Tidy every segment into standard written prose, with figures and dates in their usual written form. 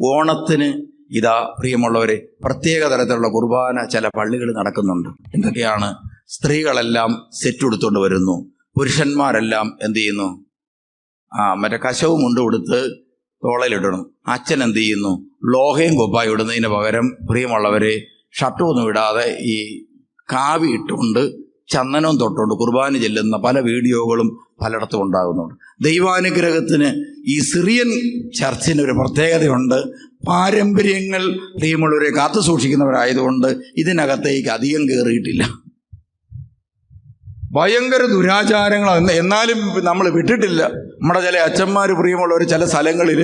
ഓണത്തിന് ഇതാ പ്രിയമുള്ളവരെ പ്രത്യേക തരത്തിലുള്ള കുർബാന ചില പള്ളികൾ നടക്കുന്നുണ്ട്. എന്തൊക്കെയാണ്? സ്ത്രീകളെല്ലാം സെറ്റ് എടുത്തുകൊണ്ട് വരുന്നു, പുരുഷന്മാരെല്ലാം എന്ത് ചെയ്യുന്നു? മറ്റേ കശവും മുണ്ട് കൊടുത്ത് തോളയിലിടണം. അച്ഛൻ എന്ത് ചെയ്യുന്നു? ലോഹയും കൊപ്പായി ഇടുന്നതിന് പകരം പ്രിയമുള്ളവരെ ഷർട്ടൊന്നും ഇടാതെ ഈ കാവി ഇട്ടുകൊണ്ട് ചന്ദനവും തൊട്ടുകൊണ്ട് കുർബാന ചെല്ലുന്ന പല വീഡിയോകളും പലയിടത്തും ഉണ്ടാകുന്നുണ്ട്. ദൈവാനുഗ്രഹത്തിന് ഈ സിറിയൻ ചർച്ചിന് ഒരു പ്രത്യേകതയുണ്ട്. പാരമ്പര്യങ്ങൾ പ്രിയമുള്ളവരെ കാത്തു സൂക്ഷിക്കുന്നവരായതുകൊണ്ട് ഇതിനകത്തേക്ക് അധികം കയറിയിട്ടില്ല. ഭയങ്കര ദുരാചാരങ്ങൾ എന്നാലും നമ്മൾ വിട്ടിട്ടില്ല. നമ്മുടെ ചില അച്ഛന്മാർ പ്രിയമുള്ളവർ ചില സ്ഥലങ്ങളിൽ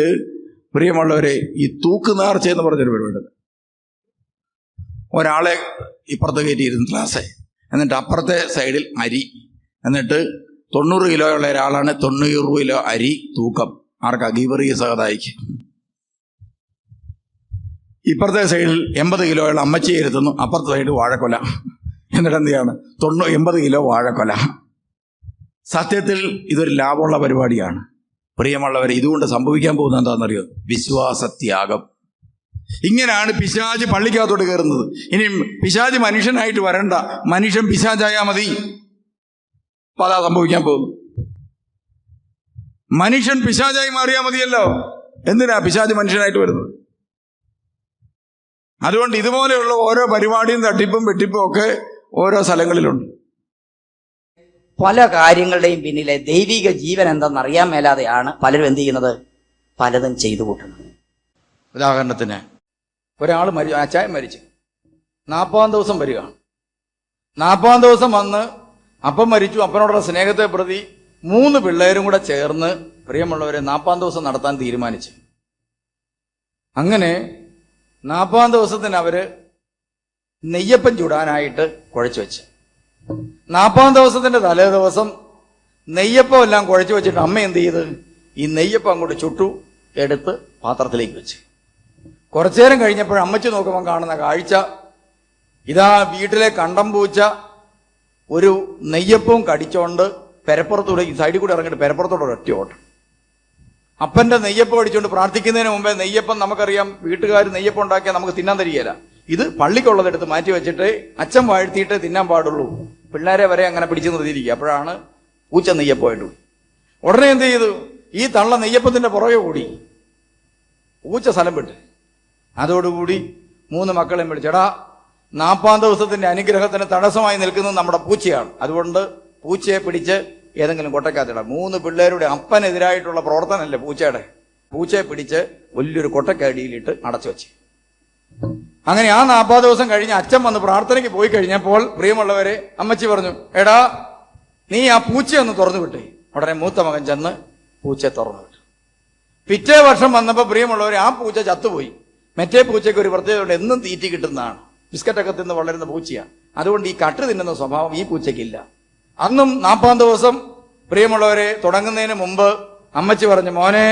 പ്രിയമുള്ളവരെ ഈ തൂക്കുനാർച്ച എന്ന് പറഞ്ഞൊരു പരിപാടി, ഒരാളെ ഇപ്പുറത്ത് കയറ്റിയിരുന്നു ക്ലാസ്, എന്നിട്ട് അപ്പുറത്തെ സൈഡിൽ അരി, എന്നിട്ട് 90 കിലോ ഉള്ള ഒരാളാണ് 90 കിലോ അരി തൂക്കം. ആർക്കാ? ഗീവറിയ സഹതായിക്ക്. ഇപ്പുറത്തെ സൈഡിൽ 80 കിലോയുള്ള അമ്മച്ചിയെ ഇരുത്തുന്നു, അപ്പുറത്തെ സൈഡ് വാഴക്കൊല. എന്നിട്ട് എന്ത് ചെയ്യാണ്? 80 കിലോ വാഴക്കൊല. സത്യത്തിൽ ഇതൊരു ലാഭമുള്ള പരിപാടിയാണ് പ്രിയമുള്ളവർ. ഇതുകൊണ്ട് സംഭവിക്കാൻ പോകുന്നത് എന്താണെന്നറിയോ? വിശ്വാസത്യാഗം. ഇങ്ങനെയാണ് പിശാച് പള്ളിക്കകത്തോട്ട് കയറുന്നത്. ഇനി പിശാച് മനുഷ്യനായിട്ട് വരണ്ട, മനുഷ്യൻ പിശാചായാൽ മതി. അപ്പൊ അതാ സംഭവിക്കാൻ പോകുന്നു. മനുഷ്യൻ പിശാചായി മാറിയാൽ മതിയല്ലോ. എന്തിനാ പിശാച് മനുഷ്യനായിട്ട് വരുന്നത്? അതുകൊണ്ട് ഇതുപോലെയുള്ള ഓരോ പരിപാടിയും തട്ടിപ്പും വെട്ടിപ്പും ഒക്കെ ഓരോ സ്ഥലങ്ങളിലുണ്ട്. പല കാര്യങ്ങളുടെയും പിന്നിലെ ദൈവിക ജീവൻ എന്തെന്നറിയാൻ മേലാതെയാണ് പലരും എന്ത് ചെയ്യുന്നത്? പലതും ചെയ്തു കൂട്ടുന്നത്. ഉദാഹരണത്തിന് ഒരാൾ അച്ചായൻ മരിച്ചു, 40-ാം ദിവസം വരിക. 40-ാം ദിവസം വന്ന് അപ്പം മരിച്ചു. അപ്പനോടുള്ള സ്നേഹത്തെ പ്രതി 3 പിള്ളേരും കൂടെ ചേർന്ന് പ്രിയമുള്ളവരെ 40-ാം ദിവസം നടത്താൻ തീരുമാനിച്ചു. അങ്ങനെ 40-ാം ദിവസത്തിന് അവര് നെയ്യപ്പം ചുടാനായിട്ട് കുഴച്ചു വെച്ച്, 40-ാം ദിവസത്തിന്റെ തലേ ദിവസം നെയ്യപ്പം എല്ലാം കുഴച്ചു വെച്ചിട്ട് അമ്മ എന്ത് ചെയ്ത് ഈ നെയ്യപ്പം അങ്ങോട്ട് ചുട്ടു എടുത്ത് പാത്രത്തിലേക്ക് വെച്ച്. കുറച്ചു നേരം കഴിഞ്ഞപ്പോൾ അമ്മച്ചി നോക്കുമ്പോൾ കാണുന്ന കാഴ്ച ഇതാ വീട്ടിലെ കണ്ടം പൂച്ച ഒരു നെയ്യപ്പവും കടിച്ചോണ്ട് പെരപ്പുറത്തൂടെ ഈ സൈഡിൽ കൂടെ ഇറങ്ങിയിട്ട് പെരപ്പുറത്തോടെ ഒറ്റ ഓട്ടം. അപ്പന്റെ നെയ്യപ്പം അടിച്ചുകൊണ്ട് പ്രാർത്ഥിക്കുന്നതിന് മുമ്പേ നെയ്യപ്പം നമുക്കറിയാം, വീട്ടുകാർ നെയ്യപ്പം ഉണ്ടാക്കിയാൽ നമുക്ക് തിന്നാൻ തരികയില്ല. ഇത് പള്ളിക്കുള്ളതെടുത്ത് മാറ്റി വെച്ചിട്ട് അച്ഛൻ വാഴ്ത്തിയിട്ട് തിന്നാൻ പാടുള്ളൂ. പിള്ളേരെ വരെ അങ്ങനെ പിടിച്ചു നിർത്തിയിരിക്കുക. അപ്പോഴാണ് പൂച്ച നെയ്യപ്പമായിട്ട് പോയി. ഉടനെ എന്ത് ചെയ്തു? ഈ തള്ള നെയ്യപ്പത്തിന്റെ പുറകെ കൂടി പൂച്ച സ്ഥലം വിട്ട്. അതോടുകൂടി 3 മക്കളെയും വിളിച്ചെടാ, 40-ാം ദിവസത്തിന്റെ അനുഗ്രഹത്തിന് തടസ്സമായി നിൽക്കുന്നത് നമ്മുടെ പൂച്ചയാണ്, അതുകൊണ്ട് പൂച്ചയെ പിടിച്ച് ഏതെങ്കിലും കൊട്ടക്കകത്തിടാം. 3 പിള്ളേരുടെ അപ്പനെതിരായിട്ടുള്ള പ്രവർത്തനമല്ലേ പൂച്ചയുടെ. പൂച്ചയെ പിടിച്ച് വലിയൊരു കൊട്ടക്കടിയിലിട്ട് അടച്ചു വെച്ച്. അങ്ങനെ ആ 40 ദിവസം കഴിഞ്ഞ് അച്ഛൻ വന്ന് പ്രാർത്ഥനയ്ക്ക് പോയി കഴിഞ്ഞപ്പോൾ പ്രിയമുള്ളവരെ അമ്മച്ചി പറഞ്ഞു, എടാ നീ ആ പൂച്ചയൊന്ന് തുറന്നു വിട്ടേ. ഉടനെ മൂത്ത മകൻ ചെന്ന് പൂച്ചയെ തുറന്നു വിട്ടു. പിറ്റേ വർഷം വന്നപ്പോൾ പ്രിയമുള്ളവരെ ആ പൂച്ച ചത്തുപോയി. മറ്റേ പൂച്ചയ്ക്ക് ഒരു പ്രത്യേകത, എന്നും തീറ്റി കിട്ടുന്നതാണ്, ബിസ്ക്കറ്റൊക്കെ തിന്ന് വളരുന്ന പൂച്ചയാണ്. അതുകൊണ്ട് ഈ കട്ട് തിന്നുന്ന സ്വഭാവം ഈ പൂച്ചയ്ക്കില്ല. അന്നും 40-ാം ദിവസം പ്രിയമുള്ളവരെ തുടങ്ങുന്നതിന് മുമ്പ് അമ്മച്ചി പറഞ്ഞു, മോനെ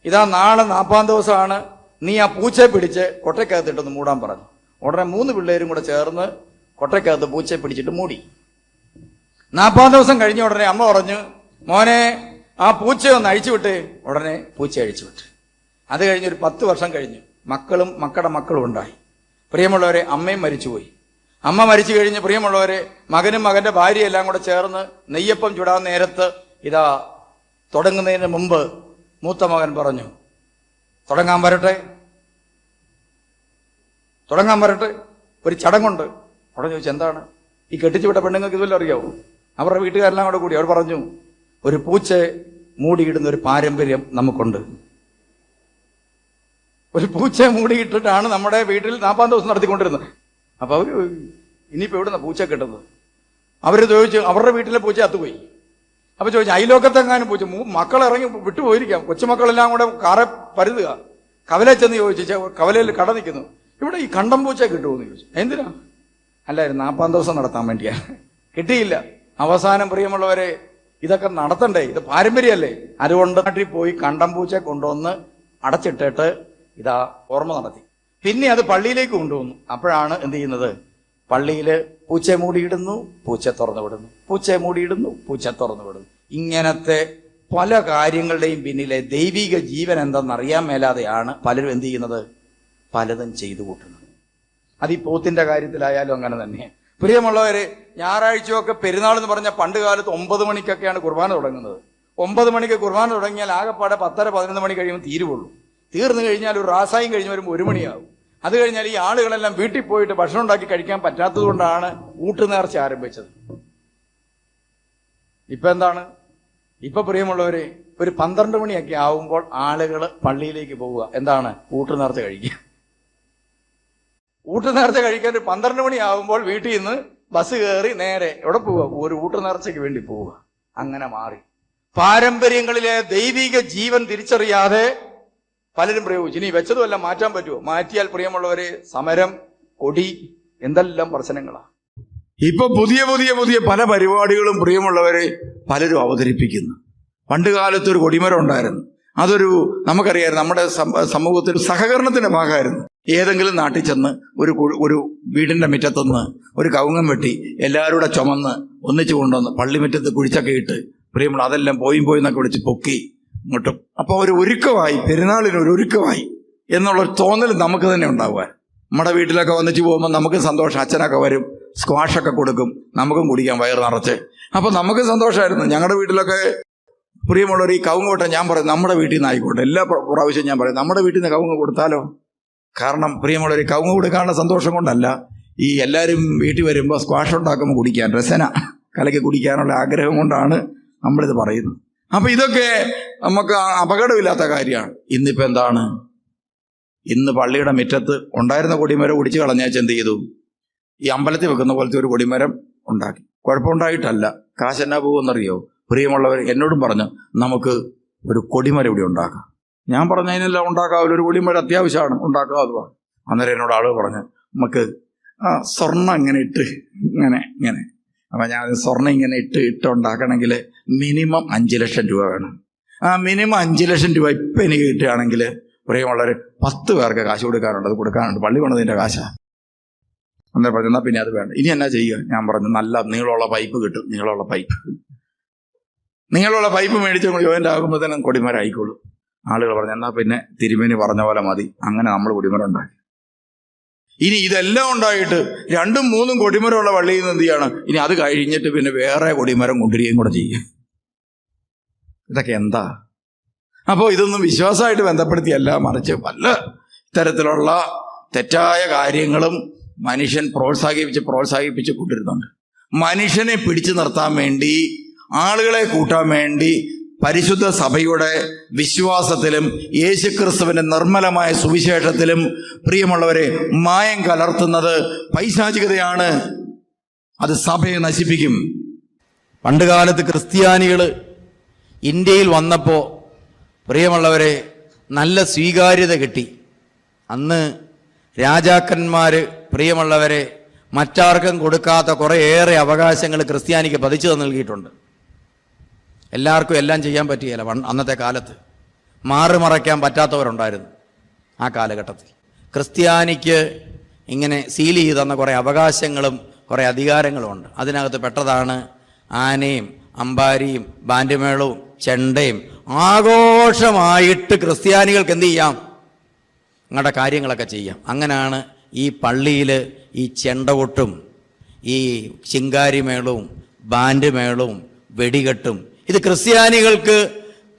ഇതാ നാളെ 40-ാം ദിവസമാണ്, നീ ആ പൂച്ചയെ പിടിച്ച് കൊട്ടയ്ക്കകത്തിട്ടൊന്ന് മൂടാൻ പറഞ്ഞു. ഉടനെ 3 പിള്ളേരും കൂടെ ചേർന്ന് കൊട്ടയ്ക്കകത്ത് പൂച്ചയെ പിടിച്ചിട്ട് മൂടി. 40-ാം ദിവസം കഴിഞ്ഞ ഉടനെ അമ്മ പറഞ്ഞു, മോനെ ആ പൂച്ചയെ ഒന്ന് അഴിച്ചുവിട്ടേ. ഉടനെ പൂച്ച അഴിച്ചുവിട്ട്. അത് കഴിഞ്ഞൊരു 10 വർഷം കഴിഞ്ഞു. മക്കളും മക്കളുടെ മക്കളും ഉണ്ടായി. പ്രിയമുള്ളവരെ അമ്മയും മരിച്ചുപോയി. അമ്മ മരിച്ചു കഴിഞ്ഞ് പ്രിയമുള്ളവരെ മകനും മകന്റെ ഭാര്യയെല്ലാം കൂടെ ചേർന്ന് നെയ്യപ്പം ചുടാൻ നേരത്ത് ഇതാ തുടങ്ങുന്നതിന് മുമ്പ് മൂത്ത മകൻ പറഞ്ഞു, തുടങ്ങാൻ വരട്ടെ ഒരു ചടങ്ങുണ്ട്. ഉടനെ ചോദിച്ചു, എന്താണ്? ഈ കെട്ടിച്ചു വിട്ട പെണ്ണുങ്ങൾക്ക് ഇതുവല്ല അറിയാവൂ? അവരുടെ വീട്ടുകാരെല്ലാം കൂടെ കൂടി അവർ പറഞ്ഞു, ഒരു പൂച്ചയെ മൂടിയിടുന്ന ഒരു പാരമ്പര്യം നമുക്കുണ്ട്. ഒരു പൂച്ചയെ മൂടിയിട്ടിട്ടാണ് നമ്മുടെ വീട്ടിൽ 40-ാം ദിവസം നടത്തിക്കൊണ്ടിരുന്നത്. അപ്പൊ അവർ ഇനിയിപ്പോ എവിടുന്ന പൂച്ച കിട്ടുന്നത്? അവര് ചോദിച്ചു, അവരുടെ വീട്ടിലെ പൂച്ച അത്തുപോയി. അപ്പൊ ചോദിച്ചു, അയലോക്കത്തെങ്ങാനും പൂച്ച, മക്കളിറങ്ങി വിട്ടുപോയിരിക്കാം, കൊച്ചുമക്കളെല്ലാം കൂടെ കാറെ പരുതുക. കവലെ ചെന്ന് ചോദിച്ചു, കവലയിൽ കട നിൽക്കുന്നു, ഇവിടെ ഈ കണ്ടം പൂച്ച കിട്ടുമെന്ന് ചോദിച്ചു. എന്തിനാ? അല്ലായിരുന്നു 40-ാം ദിവസം നടത്താൻ വേണ്ടിയാ. കിട്ടിയില്ല. അവസാനം പ്രിയമുള്ളവരെ ഇതൊക്കെ നടത്തണ്ടേ, ഇത് പാരമ്പര്യമല്ലേ, അതുകൊണ്ട് നാട്ടിൽ പോയി കണ്ടം പൂച്ച കൊണ്ടുവന്ന് അടച്ചിട്ടിട്ട് ഇതാ ഓർമ്മ നടത്തി. പിന്നെ അത് പള്ളിയിലേക്ക് കൊണ്ടുവന്നു. അപ്പോഴാണ് എന്ത് ചെയ്യുന്നത്? പള്ളിയില് പൂച്ചയെ മൂടിയിടുന്നു, പൂച്ച തുറന്നു വിടുന്നു, പൂച്ചയെ മൂടിയിടുന്നു, പൂച്ച തുറന്നു വിടുന്നു. ഇങ്ങനത്തെ പല കാര്യങ്ങളുടെയും പിന്നിലെ ദൈവിക ജീവൻ എന്തെന്നറിയാൻ മേലാതെയാണ് പലരും എന്ത് ചെയ്യുന്നത്, പലതും ചെയ്തു കൂട്ടുന്നത്. അത് ഈ പോത്തിന്റെ കാര്യത്തിലായാലും അങ്ങനെ തന്നെ. പ്രിയമുള്ളവര്, ഞായറാഴ്ചയൊക്കെ പെരുന്നാൾ എന്ന് പറഞ്ഞാൽ പണ്ട് കാലത്ത് 9 മണിക്കൊക്കെയാണ് കുർബാന തുടങ്ങുന്നത്. 9 മണിക്ക് കുർബാന തുടങ്ങിയാൽ ആകെപ്പാടെ 10:30-11 മണി കഴിയുമ്പോൾ തീരുവുള്ളൂ. തീർന്നു കഴിഞ്ഞാൽ ഒരു റാസായും കഴിഞ്ഞ് വരുമ്പോൾ 1 മണിയാവും. അത് കഴിഞ്ഞാൽ ഈ ആളുകളെല്ലാം വീട്ടിൽ പോയിട്ട് ഭക്ഷണം ഉണ്ടാക്കി കഴിക്കാൻ പറ്റാത്തത് കൊണ്ടാണ് ഊട്ടുനേർച്ച ആരംഭിച്ചത്. ഇപ്പൊ എന്താണ്? ഇപ്പൊ പ്രിയമുള്ളവര്, ഒരു 12 മണിയൊക്കെ ആവുമ്പോൾ ആളുകൾ പള്ളിയിലേക്ക് പോവുക. എന്താണ്? ഊട്ടുനേർച്ച കഴിക്കുക. ഊട്ടുനേർച്ച കഴിക്കാൻ ഒരു 12 മണി ആവുമ്പോൾ വീട്ടിൽ നിന്ന് ബസ് കയറി നേരെ എവിടെ പോവുക? ഒരു ഊട്ടുനേർച്ചയ്ക്ക് വേണ്ടി പോവുക. അങ്ങനെ മാറി. പാരമ്പര്യങ്ങളിലെ ദൈവിക ജീവൻ തിരിച്ചറിയാതെ പലരും പ്രയോഗിച്ചു. ഇനി വെച്ചതുമല്ല മാറ്റാൻ പറ്റുമോ? മാറ്റിയാൽ പ്രിയമുള്ളവരെ, സമരം, കൊടി, എന്തെല്ലാം പ്രശ്നങ്ങളാണ്. ഇപ്പൊ പുതിയ പുതിയ പുതിയ പല പരിപാടികളും പ്രിയമുള്ളവരെ പലരും അവതരിപ്പിക്കുന്നു. പണ്ട് കാലത്ത് ഒരു കൊടിമരം ഉണ്ടായിരുന്നു. അതൊരു നമുക്കറിയാം, നമ്മുടെ സമൂഹത്തിൽ സഹകരണത്തിന്റെ ഭാഗമായിരുന്നു. ഏതെങ്കിലും നാട്ടിൽ ചെന്ന് ഒരു വീടിന്റെ മുറ്റത്തുനിന്ന് ഒരു കവുങ്ങം വെട്ടി എല്ലാവരും കൂടെ ചുമന്ന് ഒന്നിച്ചു കൊണ്ടുവന്ന് പള്ളിമുറ്റത്ത് കുഴിച്ചൊക്കെ ഇട്ട് പ്രിയമുള്ള അതെല്ലാം പോയി എന്നൊക്കെ വിളിച്ച് പൊക്കി മുട്ടും. അപ്പൊ ഒരു ഒരുക്കമായി, പെരുന്നാളിനൊരു ഒരുക്കമായി എന്നുള്ളൊരു തോന്നൽ നമുക്ക് തന്നെ ഉണ്ടാവുക. നമ്മുടെ വീട്ടിലൊക്കെ വന്നിച്ച് പോകുമ്പോൾ നമുക്ക് സന്തോഷം. അച്ഛനൊക്കെ വരും, സ്ക്വാഷൊക്കെ കൊടുക്കും, നമുക്കും കുടിക്കാം വയറ് നിറച്ച്. അപ്പൊ നമുക്ക് സന്തോഷമായിരുന്നു. ഞങ്ങളുടെ വീട്ടിലൊക്കെ പ്രിയമുള്ളവർ, ഈ കവുങ്ങ് വെട്ടാൻ ഞാൻ പറയും നമ്മുടെ വീട്ടിൽ നിന്ന് ആയിക്കോട്ടെ. എല്ലാ പ്രാവശ്യവും ഞാൻ പറയും നമ്മുടെ വീട്ടിൽ നിന്ന് കവുങ്ങ് കൊടുത്താലോ. കാരണം പ്രിയമുള്ളവർ, കവുങ്ങ് കൊടുക്കാനുള്ള സന്തോഷം കൊണ്ടല്ല, ഈ എല്ലാവരും വീട്ടിൽ വരുമ്പോൾ സ്ക്വാഷ് ഉണ്ടാക്കുമ്പോൾ കുടിക്കാൻ, രസന കലക്കി കുടിക്കാനുള്ള ആഗ്രഹം കൊണ്ടാണ് നമ്മളിത് പറയുന്നത്. അപ്പൊ ഇതൊക്കെ നമുക്ക് അപകടമില്ലാത്ത കാര്യമാണ്. ഇന്നിപ്പോ എന്താണ്? ഇന്ന് പള്ളിയുടെ മുറ്റത്ത് ഉണ്ടായിരുന്ന കൊടിമരം ഒടിച്ചു കളഞ്ഞാൽ എന്ത് ചെയ്തു? ഈ അമ്പലത്തിൽ വെക്കുന്ന പോലത്തെ ഒരു കൊടിമരം ഉണ്ടാക്കി. കുഴപ്പമുണ്ടായിട്ടല്ല, കാശ് എന്നാ പോകുമെന്നറിയോ? പ്രിയമുള്ളവർ എന്നോടും പറഞ്ഞു, നമുക്ക് ഒരു കൊടിമരം ഇവിടെ ഉണ്ടാക്കാം. ഞാൻ പറഞ്ഞു, അതിനെല്ലാം ഉണ്ടാക്കാവില്ല, ഒരു കൊടിമരം അത്യാവശ്യമാണ്, ഉണ്ടാക്കാം. അതുവാ. അന്നേരം എന്നോട് ആളുകൾ പറഞ്ഞു, നമുക്ക് സ്വർണ്ണം ഇങ്ങനെ ഇട്ട് ഇങ്ങനെ. അപ്പം ഞാൻ സ്വർണ്ണം ഇങ്ങനെ ഇട്ട് ഉണ്ടാക്കണമെങ്കിൽ മിനിമം 5 ലക്ഷം രൂപ വേണം. മിനിമം 5 ലക്ഷം രൂപ ഇപ്പം എനിക്ക് കിട്ടുകയാണെങ്കിൽ പ്രിയമുള്ളവർ 10 പേർക്ക് കാശ് കൊടുക്കാനുണ്ട്. അത് കൊടുക്കാനുണ്ട്, പള്ളി കൊണ്ടതിൻ്റെ കാശാ. അന്നേരം പറഞ്ഞു, എന്നാൽ പിന്നെ അത് വേണ്ട, ഇനി എന്നാ ചെയ്യുക? ഞാൻ പറഞ്ഞു, നല്ല നീളമുള്ള പൈപ്പ് കിട്ടും. നീളമുള്ള പൈപ്പ് മേടിച്ച് ജോയിൻ്റ് ആകുമ്പോഴത്തേനും കൊടിമരം ആയിക്കോളും. ആളുകൾ പറഞ്ഞു, എന്നാൽ പിന്നെ തിരുമേനി പറഞ്ഞ പോലെ മതി. അങ്ങനെ നമ്മൾ കൊടിമരം ഉണ്ടാക്കി. ഇനി ഇതെല്ലാം ഉണ്ടായിട്ട് 2ഉം 3ഉം കൊടിമരമുള്ള പള്ളിയിൽ നിന്ന് എന്ത് ചെയ്യണം? ഇനി അത് കഴിഞ്ഞിട്ട് പിന്നെ വേറെ കൊടിമരം കൊണ്ടുവരികയും കൂടെ ചെയ്യും. ഇതൊക്കെ എന്താ? അപ്പോൾ ഇതൊന്നും വിശ്വാസമായിട്ട് ബന്ധപ്പെടുത്തിയല്ല, മറിച്ച് പല തരത്തിലുള്ള തെറ്റായ കാര്യങ്ങളും മനുഷ്യൻ പ്രോത്സാഹിപ്പിച്ച് കൊണ്ടിരുന്നുണ്ട്. മനുഷ്യനെ പിടിച്ചു നിർത്താൻ വേണ്ടി, ആളുകളെ കൂട്ടാൻ വേണ്ടി പരിശുദ്ധ സഭയുടെ വിശ്വാസത്തിലും യേശുക്രിസ്തുവിന്റെ നിർമ്മലമായ സുവിശേഷത്തിലും പ്രിയമുള്ളവരെ മായം കലർത്തുന്നത് പൈശാചികതയാണ്. അത് സഭയെ നശിപ്പിക്കും. പണ്ടുകാലത്ത് ക്രിസ്ത്യാനികൾ ഇന്ത്യയിൽ വന്നപ്പോൾ പ്രിയമുള്ളവരെ നല്ല സ്വീകാര്യത കിട്ടി. അന്ന് രാജാക്കന്മാർ പ്രിയമുള്ളവരെ മറ്റാർക്കും കൊടുക്കാത്ത കുറേയേറെ അവകാശങ്ങൾ ക്രിസ്ത്യാനിക്ക് പതിച്ചു നൽകിയിട്ടുണ്ട്. എല്ലാവർക്കും എല്ലാം ചെയ്യാൻ പറ്റുകയില്ല. അന്നത്തെ കാലത്ത് മാറുമറയ്ക്കാൻ പറ്റാത്തവരുണ്ടായിരുന്നു. ആ കാലഘട്ടത്തിൽ ക്രിസ്ത്യാനിക്ക് ഇങ്ങനെ സീൽ ചെയ്ത് തന്ന കുറേ അവകാശങ്ങളും കുറേ അധികാരങ്ങളുമുണ്ട്. അതിനകത്ത് പെട്ടതാണ് ആനയും അമ്പാരിയും ബാൻഡുമേളവും ചെണ്ടയും. ആഘോഷമായിട്ട് ക്രിസ്ത്യാനികൾക്ക് എന്ത് ചെയ്യാം? നിങ്ങളുടെ കാര്യങ്ങളൊക്കെ ചെയ്യാം. അങ്ങനെയാണ് ഈ പള്ളിയിൽ ഈ ചെണ്ടകൊട്ടും ഈ ശിങ്കാരിമേളവും ബാൻഡ് മേളവും വെടികെട്ടും. ഇത് ക്രിസ്ത്യാനികൾക്ക്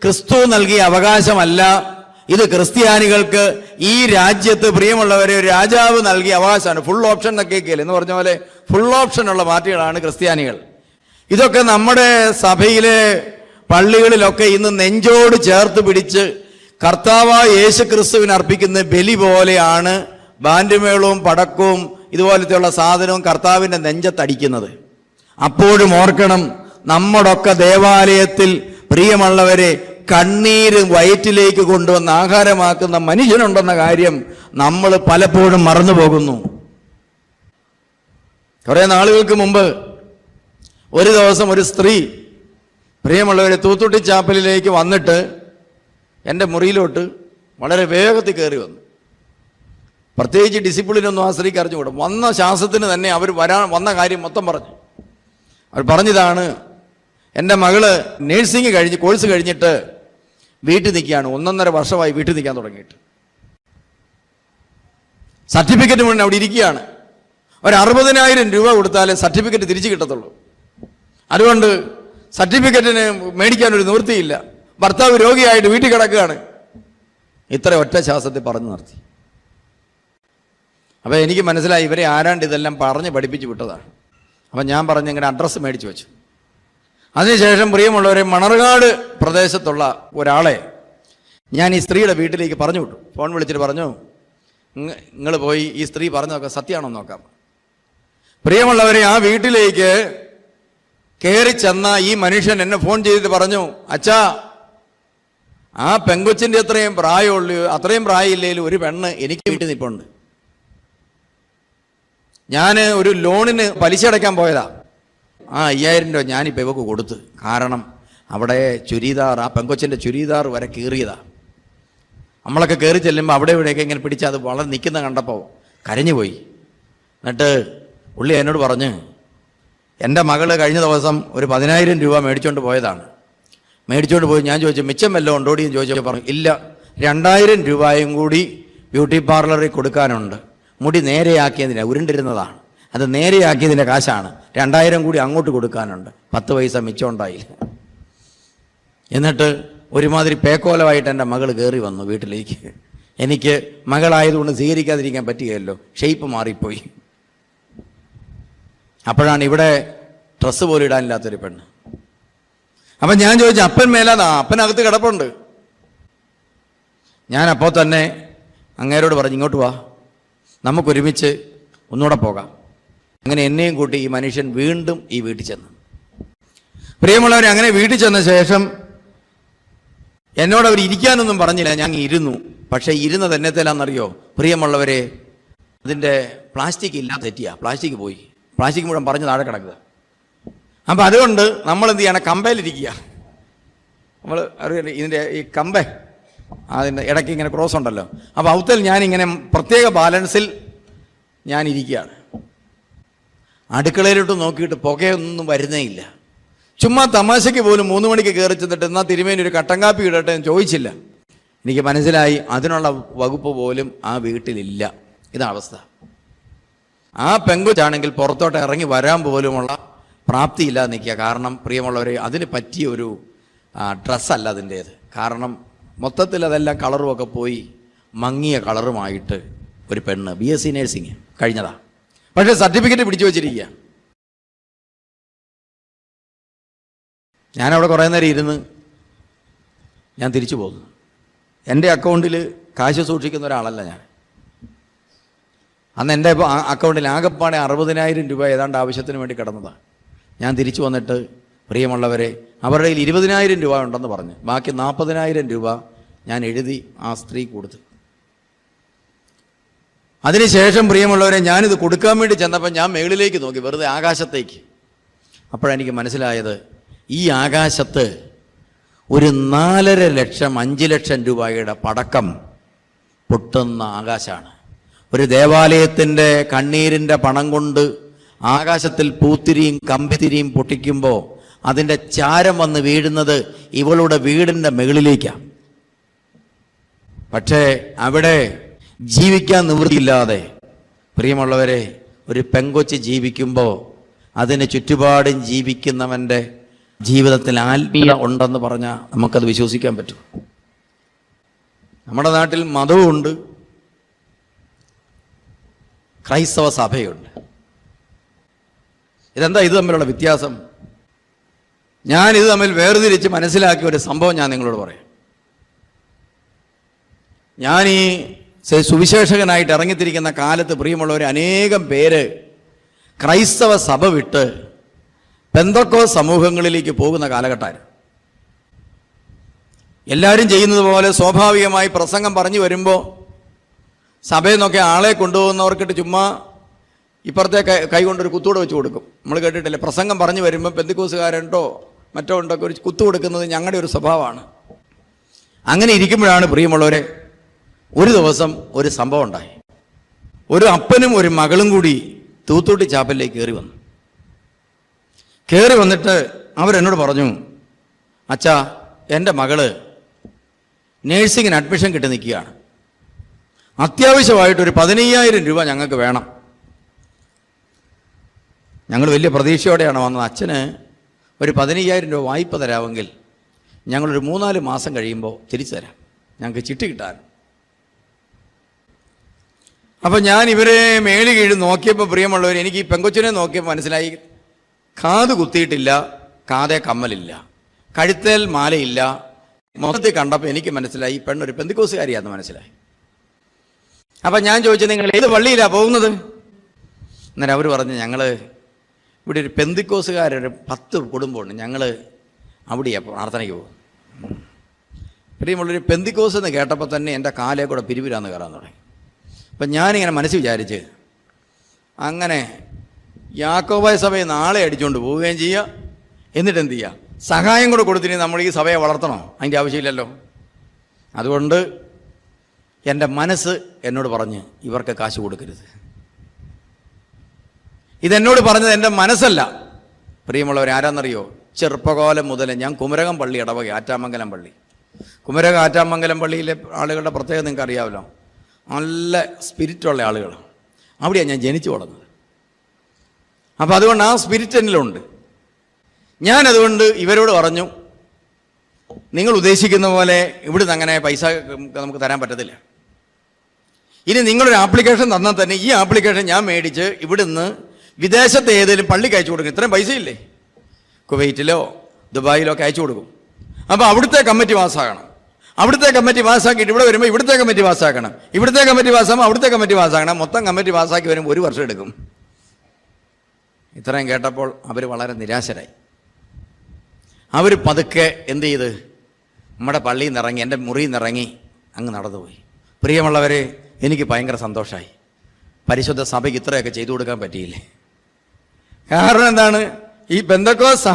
ക്രിസ്തു നൽകിയ അവകാശമല്ല. ഇത് ക്രിസ്ത്യാനികൾക്ക് ഈ രാജ്യത്ത് പ്രിയമുള്ളവരെ ഒരു രാജാവ് നൽകിയ അവകാശമാണ്. ഫുൾ ഓപ്ഷൻ എന്നൊക്കെ എന്ന് പറഞ്ഞ പോലെ ഫുൾ ഓപ്ഷൻ ഉള്ള പാർട്ടികളാണ് ക്രിസ്ത്യാനികൾ. ഇതൊക്കെ നമ്മുടെ സഭയിലെ പള്ളികളിലൊക്കെ ഇന്ന് നെഞ്ചോട് ചേർത്ത് പിടിച്ച് കർത്താവായ യേശു ക്രിസ്തുവിന് അർപ്പിക്കുന്ന ബലി പോലെയാണ് ബാൻഡുമേളവും പടക്കവും ഇതുപോലത്തെയുള്ള സാധനവും കർത്താവിൻ്റെ നെഞ്ചത്തടിക്കുന്നത്. അപ്പോഴും ഓർക്കണം, നമ്മുടെയൊക്കെ ദേവാലയത്തിൽ പ്രിയമുള്ളവരെ കണ്ണീര് വയറ്റിലേക്ക് കൊണ്ടുവന്ന് ആഹാരമാക്കുന്ന മനുഷ്യനുണ്ടെന്ന കാര്യം നമ്മൾ പലപ്പോഴും മറന്നു പോകുന്നു. കുറേ നാളുകൾക്ക് മുമ്പ് ഒരു ദിവസം ഒരു സ്ത്രീ പ്രിയമുള്ളവരെ തൂത്തുട്ടി ചാപ്പലിലേക്ക് വന്നിട്ട് എൻ്റെ മുറിയിലോട്ട് വളരെ വേഗത്തിൽ കയറി വന്നു. പ്രത്യേകിച്ച് ഡിസിപ്ലിനൊന്നും ആ സ്ത്രീക്ക് അറിഞ്ഞുകൂടും. വന്ന ശാസത്തിന് തന്നെ അവർ വന്ന കാര്യം മൊത്തം പറഞ്ഞു. അവർ പറഞ്ഞതാണ്, എൻ്റെ മകള് നേഴ്സിംഗ് കോഴ്സ് കഴിഞ്ഞിട്ട് വീട്ടിൽ നിൽക്കുകയാണ്. 1.5 വർഷമായി വീട്ടിൽ നിൽക്കാൻ തുടങ്ങിയിട്ട്. സർട്ടിഫിക്കറ്റ് മുന്നേ അവിടെ ഇരിക്കുകയാണ്. ഒരു 60,000 രൂപ കൊടുത്താലേ സർട്ടിഫിക്കറ്റ് തിരിച്ചു കിട്ടത്തുള്ളൂ. അതുകൊണ്ട് സർട്ടിഫിക്കറ്റിന് മേടിക്കാനൊരു നിവൃത്തിയില്ല. ഭർത്താവ് രോഗിയായിട്ട് വീട്ടിൽ കിടക്കുകയാണ്. ഇത്ര ഒറ്റ ശ്വാസത്തിൽ പറഞ്ഞു നിർത്തി. അപ്പോൾ എനിക്ക് മനസ്സിലായി ഇവരെ ആരാണ്ട് ഇതെല്ലാം പറഞ്ഞ് പഠിപ്പിച്ച് വിട്ടതാണ്. അപ്പം ഞാൻ പറഞ്ഞ് ഇങ്ങനെ അഡ്രസ്സ് മേടിച്ച് വെച്ചു. അതിനുശേഷം പ്രിയമുള്ളവരെ, മണർകാട് പ്രദേശത്തുള്ള ഒരാളെ ഞാൻ ഈ സ്ത്രീയുടെ വീട്ടിലേക്ക് പറഞ്ഞു വിട്ടു. ഫോൺ വിളിച്ചിട്ട് പറഞ്ഞു, നിങ്ങൾ പോയി ഈ സ്ത്രീ പറഞ്ഞു നോക്കാം, സത്യമാണോ നോക്കാം. പ്രിയമുള്ളവരെ, ആ വീട്ടിലേക്ക് കയറി ചെന്ന ഈ മനുഷ്യൻ എന്നെ ഫോൺ ചെയ്തിട്ട് പറഞ്ഞു, അച്ഛാ, ആ പെങ്കൊച്ചിൻ്റെ അത്രയും പ്രായമുള്ളൂ, അത്രയും പ്രായമില്ലേലും ഒരു പെണ്ണ് എനിക്ക് വീട്ടിൽ നിൽപ്പുണ്ട്. ഞാൻ ഒരു ലോണിന് പലിശ അടയ്ക്കാൻ പോയതാ. ആ 5000 രൂപ ഞാനിപ്പോൾ ഇവക്ക് കൊടുത്ത്. കാരണം അവിടെ ചുരിദാർ, ആ പെങ്കൊച്ചിൻ്റെ ചുരിദാർ വരെ കീറിയതാ. നമ്മളൊക്കെ കയറി ചെല്ലുമ്പോൾ അവിടെ ഇവിടെയൊക്കെ ഇങ്ങനെ പിടിച്ച് അത് വളരെ നിൽക്കുന്ന കണ്ടപ്പോൾ കരഞ്ഞുപോയി. എന്നിട്ട് പുള്ളി എന്നോട് പറഞ്ഞ്, എൻ്റെ മകള് കഴിഞ്ഞ ദിവസം ഒരു 10,000 രൂപ മേടിച്ചുകൊണ്ട് പോയതാണ്. മേടിച്ചുകൊണ്ട് പോയി ഞാൻ ചോദിച്ചു, മിച്ചം വല്ലതും ഉണ്ടോടിയെന്ന് ചോദിച്ചപ്പോൾ പറഞ്ഞു, ഇല്ല, 2000 രൂപയും കൂടി ബ്യൂട്ടി പാർലറിൽ കൊടുക്കാനുണ്ട്. മുടി നേരെയാക്കിയതിന്, ഉരുണ്ടിരുന്നതാണ്, അത് നേരെയാക്കിയതിൻ്റെ കാശാണ്. 2000 കൂടി അങ്ങോട്ട് കൊടുക്കാനുണ്ട്. 10 പൈസ മിച്ചം ഉണ്ടായില്ല. എന്നിട്ട് ഒരുമാതിരി പേക്കോലമായിട്ട് എൻ്റെ മകൾ കയറി വന്നു വീട്ടിലേക്ക്. എനിക്ക് മകളായതുകൊണ്ട് സ്വീകരിക്കാതിരിക്കാൻ പറ്റുകയല്ലോ, ഷെയ്പ്പ് മാറിപ്പോയി. അപ്പോഴാണ് ഇവിടെ ഡ്രസ്സ് പോലും ഇടാനില്ലാത്തൊരു പെണ്ണ്. അപ്പം ഞാൻ ചോദിച്ചു, അപ്പൻ മേലാതാ? അപ്പനകത്ത് കിടപ്പുണ്ട്. ഞാൻ അപ്പോൾ തന്നെ അങ്ങേരോട് പറഞ്ഞു, ഇങ്ങോട്ട് വാ, നമുക്കൊരുമിച്ച് ഒന്നുകൂടെ പോകാം. അങ്ങനെ എന്നെയും കൂട്ടി ഈ മനുഷ്യൻ വീണ്ടും ഈ വീട്ടിൽ ചെന്നു. പ്രിയമുള്ളവരെ, അങ്ങനെ വീട്ടിൽ ചെന്ന ശേഷം എന്നോട് അവർ ഇരിക്കാനൊന്നും പറഞ്ഞില്ല. ഞാൻ ഇരുന്നു. പക്ഷേ ഇരുന്നത് എന്നത്തേലാണെന്നറിയോ പ്രിയമുള്ളവരെ? അതിൻ്റെ പ്ലാസ്റ്റിക് ഇല്ലാതെ തെറ്റിയാ, പ്ലാസ്റ്റിക് പോയി. പ്ലാസ്റ്റിക് മുഴുവൻ പറഞ്ഞ് താഴെ കിടക്കുക. അപ്പം അതുകൊണ്ട് നമ്മൾ എന്ത് ചെയ്യണം? കമ്പയിലിരിക്കുക. നമ്മൾ ഇതിൻ്റെ ഈ കമ്പ അതിൻ്റെ ഇടയ്ക്ക് ഇങ്ങനെ ക്രോസ് ഉണ്ടല്ലോ. അപ്പോൾ ഔത്തൽ ഞാനിങ്ങനെ പ്രത്യേക ബാലൻസിൽ ഞാനിരിക്കുകയാണ്. അടുക്കളയിലോട്ട് നോക്കിയിട്ട് പുകയൊന്നും വരുന്നേ ഇല്ല. ചുമ്മാ തമാശയ്ക്ക് പോലും 3 മണിക്ക് കയറി ചെന്നിട്ട് എന്നാൽ തിരുമേനി ഒരു കട്ടൻ കാപ്പി ഇടട്ടെ എന്ന് ചോദിച്ചില്ല. എനിക്ക് മനസ്സിലായി അതിനുള്ള വകുപ്പ് പോലും ആ വീട്ടിലില്ല. ഇതാണ് അവസ്ഥ. ആ പെങ്കൊച്ചാണെങ്കിൽ പുറത്തോട്ട് ഇറങ്ങി വരാൻ പോലുമുള്ള പ്രാപ്തിയില്ലാതെ നിൽക്കുക. കാരണം പ്രിയമുള്ളവരെ, അതിന് പറ്റിയ ഒരു ഡ്രസ്സല്ല അതിൻ്റേത്. കാരണം മൊത്തത്തിൽ അതെല്ലാം കളറുമൊക്കെ പോയി മങ്ങിയ കളറുമായിട്ട് ഒരു പെണ്ണ് BSc നേഴ്സിംഗ് കഴിഞ്ഞതാ. പക്ഷേ സർട്ടിഫിക്കറ്റ് പിടിച്ചു വച്ചിരിക്കുക. ഞാനവിടെ കുറേ നേരം ഇരുന്ന് ഞാൻ തിരിച്ചു പോന്നു. എൻ്റെ അക്കൗണ്ടിൽ കാശ് സൂക്ഷിക്കുന്ന ഒരാളല്ല ഞാൻ. അന്ന് എൻ്റെ അക്കൗണ്ടിൽ ആകെപ്പാടെ 60,000 രൂപ ഏതാണ്ട് ആവശ്യത്തിന് വേണ്ടി കിടന്നതാണ്. ഞാൻ തിരിച്ചു വന്നിട്ട് പ്രിയമുള്ളവരെ, അവരുടെ കയ്യിൽ 20,000 രൂപ ഉണ്ടെന്ന് പറഞ്ഞ് ബാക്കി 40,000 രൂപ ഞാൻ എഴുതി ആ സ്ത്രീ കൊടുത്തു. അതിനുശേഷം പ്രിയമുള്ളവരെ, ഞാനിത് കൊടുക്കാൻ വേണ്ടി ചെന്നപ്പോൾ ഞാൻ മുകളിലേക്ക് നോക്കി, വെറുതെ ആകാശത്തേക്ക്. അപ്പോഴെനിക്ക് മനസ്സിലായത്, ഈ ആകാശത്ത് ഒരു 4.5 ലക്ഷം 5 ലക്ഷം രൂപയുടെ പടക്കം പൊട്ടുന്ന ആകാശമാണ്. ഒരു ദേവാലയത്തിൻ്റെ കണ്ണീരിൻ്റെ പണം കൊണ്ട് ആകാശത്തിൽ പൂത്തിരിയും കമ്പിത്തിരിയും പൊട്ടിക്കുമ്പോൾ അതിൻ്റെ ചാരം വന്ന് വീഴുന്നത് ഇവളുടെ വീടിൻ്റെ മുകളിലേക്കാണ്. പക്ഷേ അവിടെ ജീവിക്കാൻ നിവൃത്തിയില്ലാതെ പ്രിയമുള്ളവരെ, ഒരു പെങ്കൊച്ച് ജീവിക്കുമ്പോൾ അതിന് ചുറ്റുപാടും ജീവിക്കുന്നവൻ്റെ ജീവിതത്തിൽ ആത്മീയത ഉണ്ടെന്ന് പറഞ്ഞാൽ നമുക്കത് വിശ്വസിക്കാൻ പറ്റും. നമ്മുടെ നാട്ടിൽ മതവുമുണ്ട്, ക്രൈസ്തവ സഭയുണ്ട്. ഇതെന്താ ഇത് തമ്മിലുള്ള വ്യത്യാസം? ഞാനിത് തമ്മിൽ വേർതിരിച്ച് മനസ്സിലാക്കിയ ഒരു സംഭവം ഞാൻ നിങ്ങളോട് പറയാം. ഞാൻ ഈ സുവിശേഷകനായിട്ട് ഇറങ്ങിത്തിരിക്കുന്ന കാലത്ത് പ്രിയമുള്ളവർ, അനേകം പേര് ക്രൈസ്തവ സഭ വിട്ട് പെന്തക്കോസ്ത് സമൂഹങ്ങളിലേക്ക് പോകുന്ന കാലഘട്ടമായിരുന്നു. എല്ലാവരും ചെയ്യുന്നത് പോലെ സ്വാഭാവികമായി പ്രസംഗം പറഞ്ഞു വരുമ്പോൾ സഭയിൽ നിന്നൊക്കെ ആളെ കൊണ്ടുപോകുന്നവർക്കിട്ട് ചുമ്മാ ഇപ്പുറത്തെ കൈ കൊണ്ടൊരു കുത്തുകൂടെ വെച്ച് കൊടുക്കും. നമ്മൾ കേട്ടിട്ടില്ലേ, പ്രസംഗം പറഞ്ഞു വരുമ്പോൾ പെന്തക്കോസ്തുകാരുണ്ടോ മറ്റോ ഉണ്ടൊക്കെ ഒരു കുത്തു കൊടുക്കുന്നത് ഞങ്ങളുടെ ഒരു സ്വഭാവമാണ്. അങ്ങനെ ഇരിക്കുമ്പോഴാണ് പ്രിയമുള്ളവരെ, ഒരു ദിവസം ഒരു സംഭവം ഉണ്ടായി. ഒരു അപ്പനും ഒരു മകളും കൂടി തൂത്തുട്ടി ചാപ്പലിലേക്ക് കയറി വന്നു. കയറി വന്നിട്ട് അവരെന്നോട് പറഞ്ഞു, അച്ഛാ, എൻ്റെ മകള് നേഴ്സിങ്ങിന് അഡ്മിഷൻ കിട്ടി നിൽക്കുകയാണ്, അത്യാവശ്യമായിട്ടൊരു 15,000 രൂപ ഞങ്ങൾക്ക് വേണം. ഞങ്ങൾ വലിയ പ്രതീക്ഷയോടെയാണ് വന്നത്. അച്ഛന് ഒരു 15,000 രൂപ വായ്പ തരാമെങ്കിൽ ഞങ്ങളൊരു 3-4 മാസം കഴിയുമ്പോൾ തിരിച്ചു തരാം, ഞങ്ങൾക്ക് ചിട്ടി കിട്ടാൻ. അപ്പം ഞാൻ ഇവരെ മേളി കീഴ് നോക്കിയപ്പോൾ, പ്രിയമുള്ളവർ, എനിക്ക് ഈ പെങ്കൊച്ചിനെ നോക്കിയപ്പോൾ മനസ്സിലായി, കാത് കുത്തിയിട്ടില്ല, കാതേ കമ്മലില്ല, കഴുത്തേൽ മാലയില്ല. മൊത്തത്തിൽ കണ്ടപ്പോൾ എനിക്ക് മനസ്സിലായി ഈ പെണ്ണൊരു പെന്തിക്കോസുകാരിയാണെന്ന് മനസ്സിലായി. അപ്പം ഞാൻ ചോദിച്ചു, നിങ്ങൾ ഏത് പള്ളിയിലാണ് പോകുന്നത്? അന്നേരം അവർ പറഞ്ഞു, ഞങ്ങൾ ഇവിടെ ഒരു പെന്തിക്കോസുകാരൊരു 10 കുടുംബമുണ്ട്, ഞങ്ങൾ അവിടെയാണ് പ്രാർത്ഥനയ്ക്ക് പോകും. പ്രിയമുള്ളൊരു പെന്തിക്കോസ് എന്ന് കേട്ടപ്പോൾ തന്നെ എൻ്റെ കാലേ കൂടെ പിരിവിരാന്ന് കയറാൻ തുടങ്ങി. അപ്പം ഞാനിങ്ങനെ മനസ്സിൽ വിചാരിച്ച്, അങ്ങനെ യാക്കോബായ സഭയെ നാളെ അടിച്ചുകൊണ്ട് പോവുകയും ചെയ്യുക, എന്നിട്ട് എന്ത് ചെയ്യുക, സഹായം കൂടെ കൊടുത്തിട്ട് നമ്മൾ ഈ സഭയെ വളർത്തണോ? അതിൻ്റെ ആവശ്യമില്ലല്ലോ. അതുകൊണ്ട് എൻ്റെ മനസ്സ് എന്നോട് പറഞ്ഞ് ഇവർക്ക് കാശ് കൊടുക്കരുത്. ഇതെന്നോട് പറഞ്ഞത് എൻ്റെ മനസ്സല്ല. പ്രിയമുള്ളവർ, ആരാന്നറിയോ? ചെറുപ്പകാലം മുതൽ ഞാൻ കുമരകം പള്ളി ഇടവക, ആറ്റാമംഗലം പള്ളി, കുമരകം ആറ്റാമംഗലം പള്ളിയിലെ ആളുകളുടെ പ്രത്യേകത നിങ്ങൾക്ക് അറിയാമല്ലോ. നല്ല സ്പിരിറ്റുള്ള ആളുകൾ. അവിടെയാണ് ഞാൻ ജനിച്ചു വളർന്നത്. അപ്പോൾ അതുകൊണ്ട് ആ സ്പിരിറ്റ് എന്നിലുണ്ട്. ഞാനതുകൊണ്ട് ഇവരോട് പറഞ്ഞു, നിങ്ങൾ ഉദ്ദേശിക്കുന്ന പോലെ ഇവിടുന്ന് അങ്ങനെ പൈസ നമുക്ക് തരാൻ പറ്റത്തില്ല. ഇനി നിങ്ങളൊരു ആപ്ലിക്കേഷൻ തന്നാൽ തന്നെ ഈ ആപ്ലിക്കേഷൻ ഞാൻ മേടിച്ച് ഇവിടുന്ന് വിദേശത്തെ ഏതെങ്കിലും പള്ളിക്ക് അയച്ചു കൊടുക്കും. ഇത്രയും പൈസയില്ലേ, കുവൈറ്റിലോ ദുബായിലോ ഒക്കെ അയച്ചു കൊടുക്കും. അപ്പോൾ അവിടുത്തെ കമ്മിറ്റി പാസ്സാകണം. അവിടുത്തെ കമ്മിറ്റി പാസ്സാക്കിയിട്ട് ഇവിടെ വരുമ്പോൾ ഇവിടുത്തെ കമ്മിറ്റി പാസ്സാക്കണം. ഇവിടുത്തെ കമ്മിറ്റി പാസ്സാകുമ്പോൾ അവിടുത്തെ കമ്മിറ്റി പാസ്സാക്കണം. മൊത്തം കമ്മിറ്റി പാസ്സാക്കി വരുമ്പോൾ 1 വർഷം എടുക്കും. ഇത്രയും കേട്ടപ്പോൾ അവർ വളരെ നിരാശരായി. അവർ പതുക്കെ എന്ത് ചെയ്ത് നമ്മുടെ പള്ളിയിൽ നിന്ന് ഇറങ്ങി, എൻ്റെ മുറിയിൽ നിന്ന് ഇറങ്ങി അങ്ങ് നടന്നുപോയി. പ്രിയമുള്ളവരെ, എനിക്ക് ഭയങ്കര സന്തോഷമായി. പരിശുദ്ധ സഭയ്ക്ക് ഇത്രയൊക്കെ ചെയ്തു കൊടുക്കാൻ പറ്റിയില്ലേ? കാരണം എന്താണ്? ഈ പെന്തക്കോസ്ത്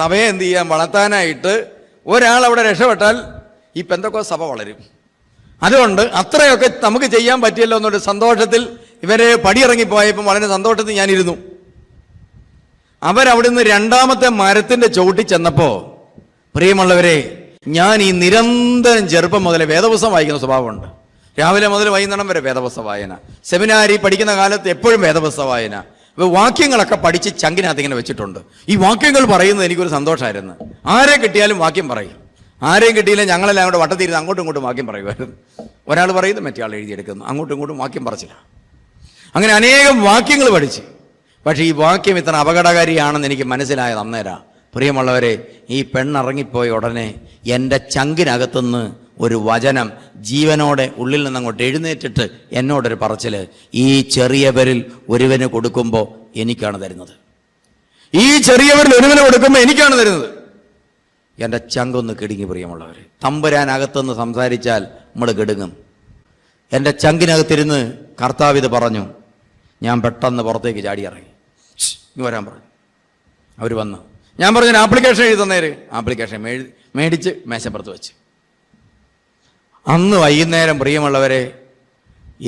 സഭയെ എന്ത് ചെയ്യാൻ വളർത്താനായിട്ട് ഒരാൾ അവിടെ രക്ഷപ്പെട്ടാൽ ഈ പെന്തക്കോസ്ത് സഭ വളരും. അതുകൊണ്ട് അത്രയൊക്കെ നമുക്ക് ചെയ്യാൻ പറ്റിയല്ലോ എന്നൊരു സന്തോഷത്തിൽ ഇവരെ പടിയിറങ്ങിപ്പോയപ്പോൾ വളരെ സന്തോഷത്തിൽ ഞാനിരുന്നു. അവരവിടുന്ന് 2ാമത്തെ മരത്തിൻ്റെ ചുവട്ടിൽ ചെന്നപ്പോൾ, പ്രിയമുള്ളവരെ, ഞാൻ ഈ നിരന്തരം ചെറുപ്പം മുതലേ വേദപുസ്തകം വായിക്കുന്ന സ്വഭാവമുണ്ട്. രാവിലെ മുതൽ വൈകുന്നേരം വരെ വേദപുസ്തക വായന, സെമിനാരി പഠിക്കുന്ന കാലത്ത് എപ്പോഴും വേദപുസ്തക വായന, വാക്യങ്ങളൊക്കെ പഠിച്ച് ചങ്കിനകത്ത് ഇങ്ങനെ വെച്ചിട്ടുണ്ട്. ഈ വാക്യങ്ങൾ പറയുന്നത് എനിക്കൊരു സന്തോഷമായിരുന്നു. ആരെ കിട്ടിയാലും വാക്യം പറയും. ആരെയും കിട്ടിയില്ല, ഞങ്ങളെല്ലാം കൂടെ വട്ടത്തിരുന്ന് അങ്ങോട്ടും ഇങ്ങോട്ടും വാക്യം പറയുമായിരുന്നു. ഒരാൾ പറയുന്നു, മറ്റേ ആൾ എഴുതിയെടുക്കുന്നു, അങ്ങോട്ടും ഇങ്ങോട്ടും വാക്യം പറച്ചില്ല. അങ്ങനെ അനേകം വാക്യങ്ങൾ പഠിച്ച്. പക്ഷേ ഈ വാക്യം ഇത്ര അപകടകാരിയാണെന്ന് എനിക്ക് മനസ്സിലായത് അന്നേരം. പ്രിയമുള്ളവരെ, ഈ പെണ്ണിറങ്ങിപ്പോയ ഉടനെ എൻ്റെ ചങ്കിനകത്തുനിന്ന് ഒരു വചനം ജീവനോടെ ഉള്ളിൽ നിന്ന് അങ്ങോട്ട് എഴുന്നേറ്റിട്ട് എന്നോടൊരു പറച്ചിൽ, ഈ ചെറിയവരിൽ ഒരുവന് കൊടുക്കുമ്പോൾ എനിക്കാണ് തരുന്നത്. ഈ ചെറിയവരിൽ ഒരുവന് കൊടുക്കുമ്പോൾ എനിക്കാണ് തരുന്നത്. എൻ്റെ ചങ്കൊന്ന് കിടുങ്ങി. പ്രിയമുള്ളവർ, തമ്പുരാനകത്തുനിന്ന് സംസാരിച്ചാൽ നമ്മൾ കിടുങ്ങും. എൻ്റെ ചങ്കിനകത്തിരുന്ന് കർത്താവ് ഇത് പറഞ്ഞു. ഞാൻ പെട്ടെന്ന് പുറത്തേക്ക് ചാടി ഇറങ്ങി. ഇങ്ങ് വരാൻ പറഞ്ഞു. അവർ വന്നു. ഞാൻ പറഞ്ഞു, ആപ്ലിക്കേഷൻ എഴുതുന്നേര്. ആപ്ലിക്കേഷൻ മേടിച്ച് മേശപ്പുറത്ത് വെച്ച്. അന്ന് വൈകുന്നേരം, പ്രിയമുള്ളവരെ,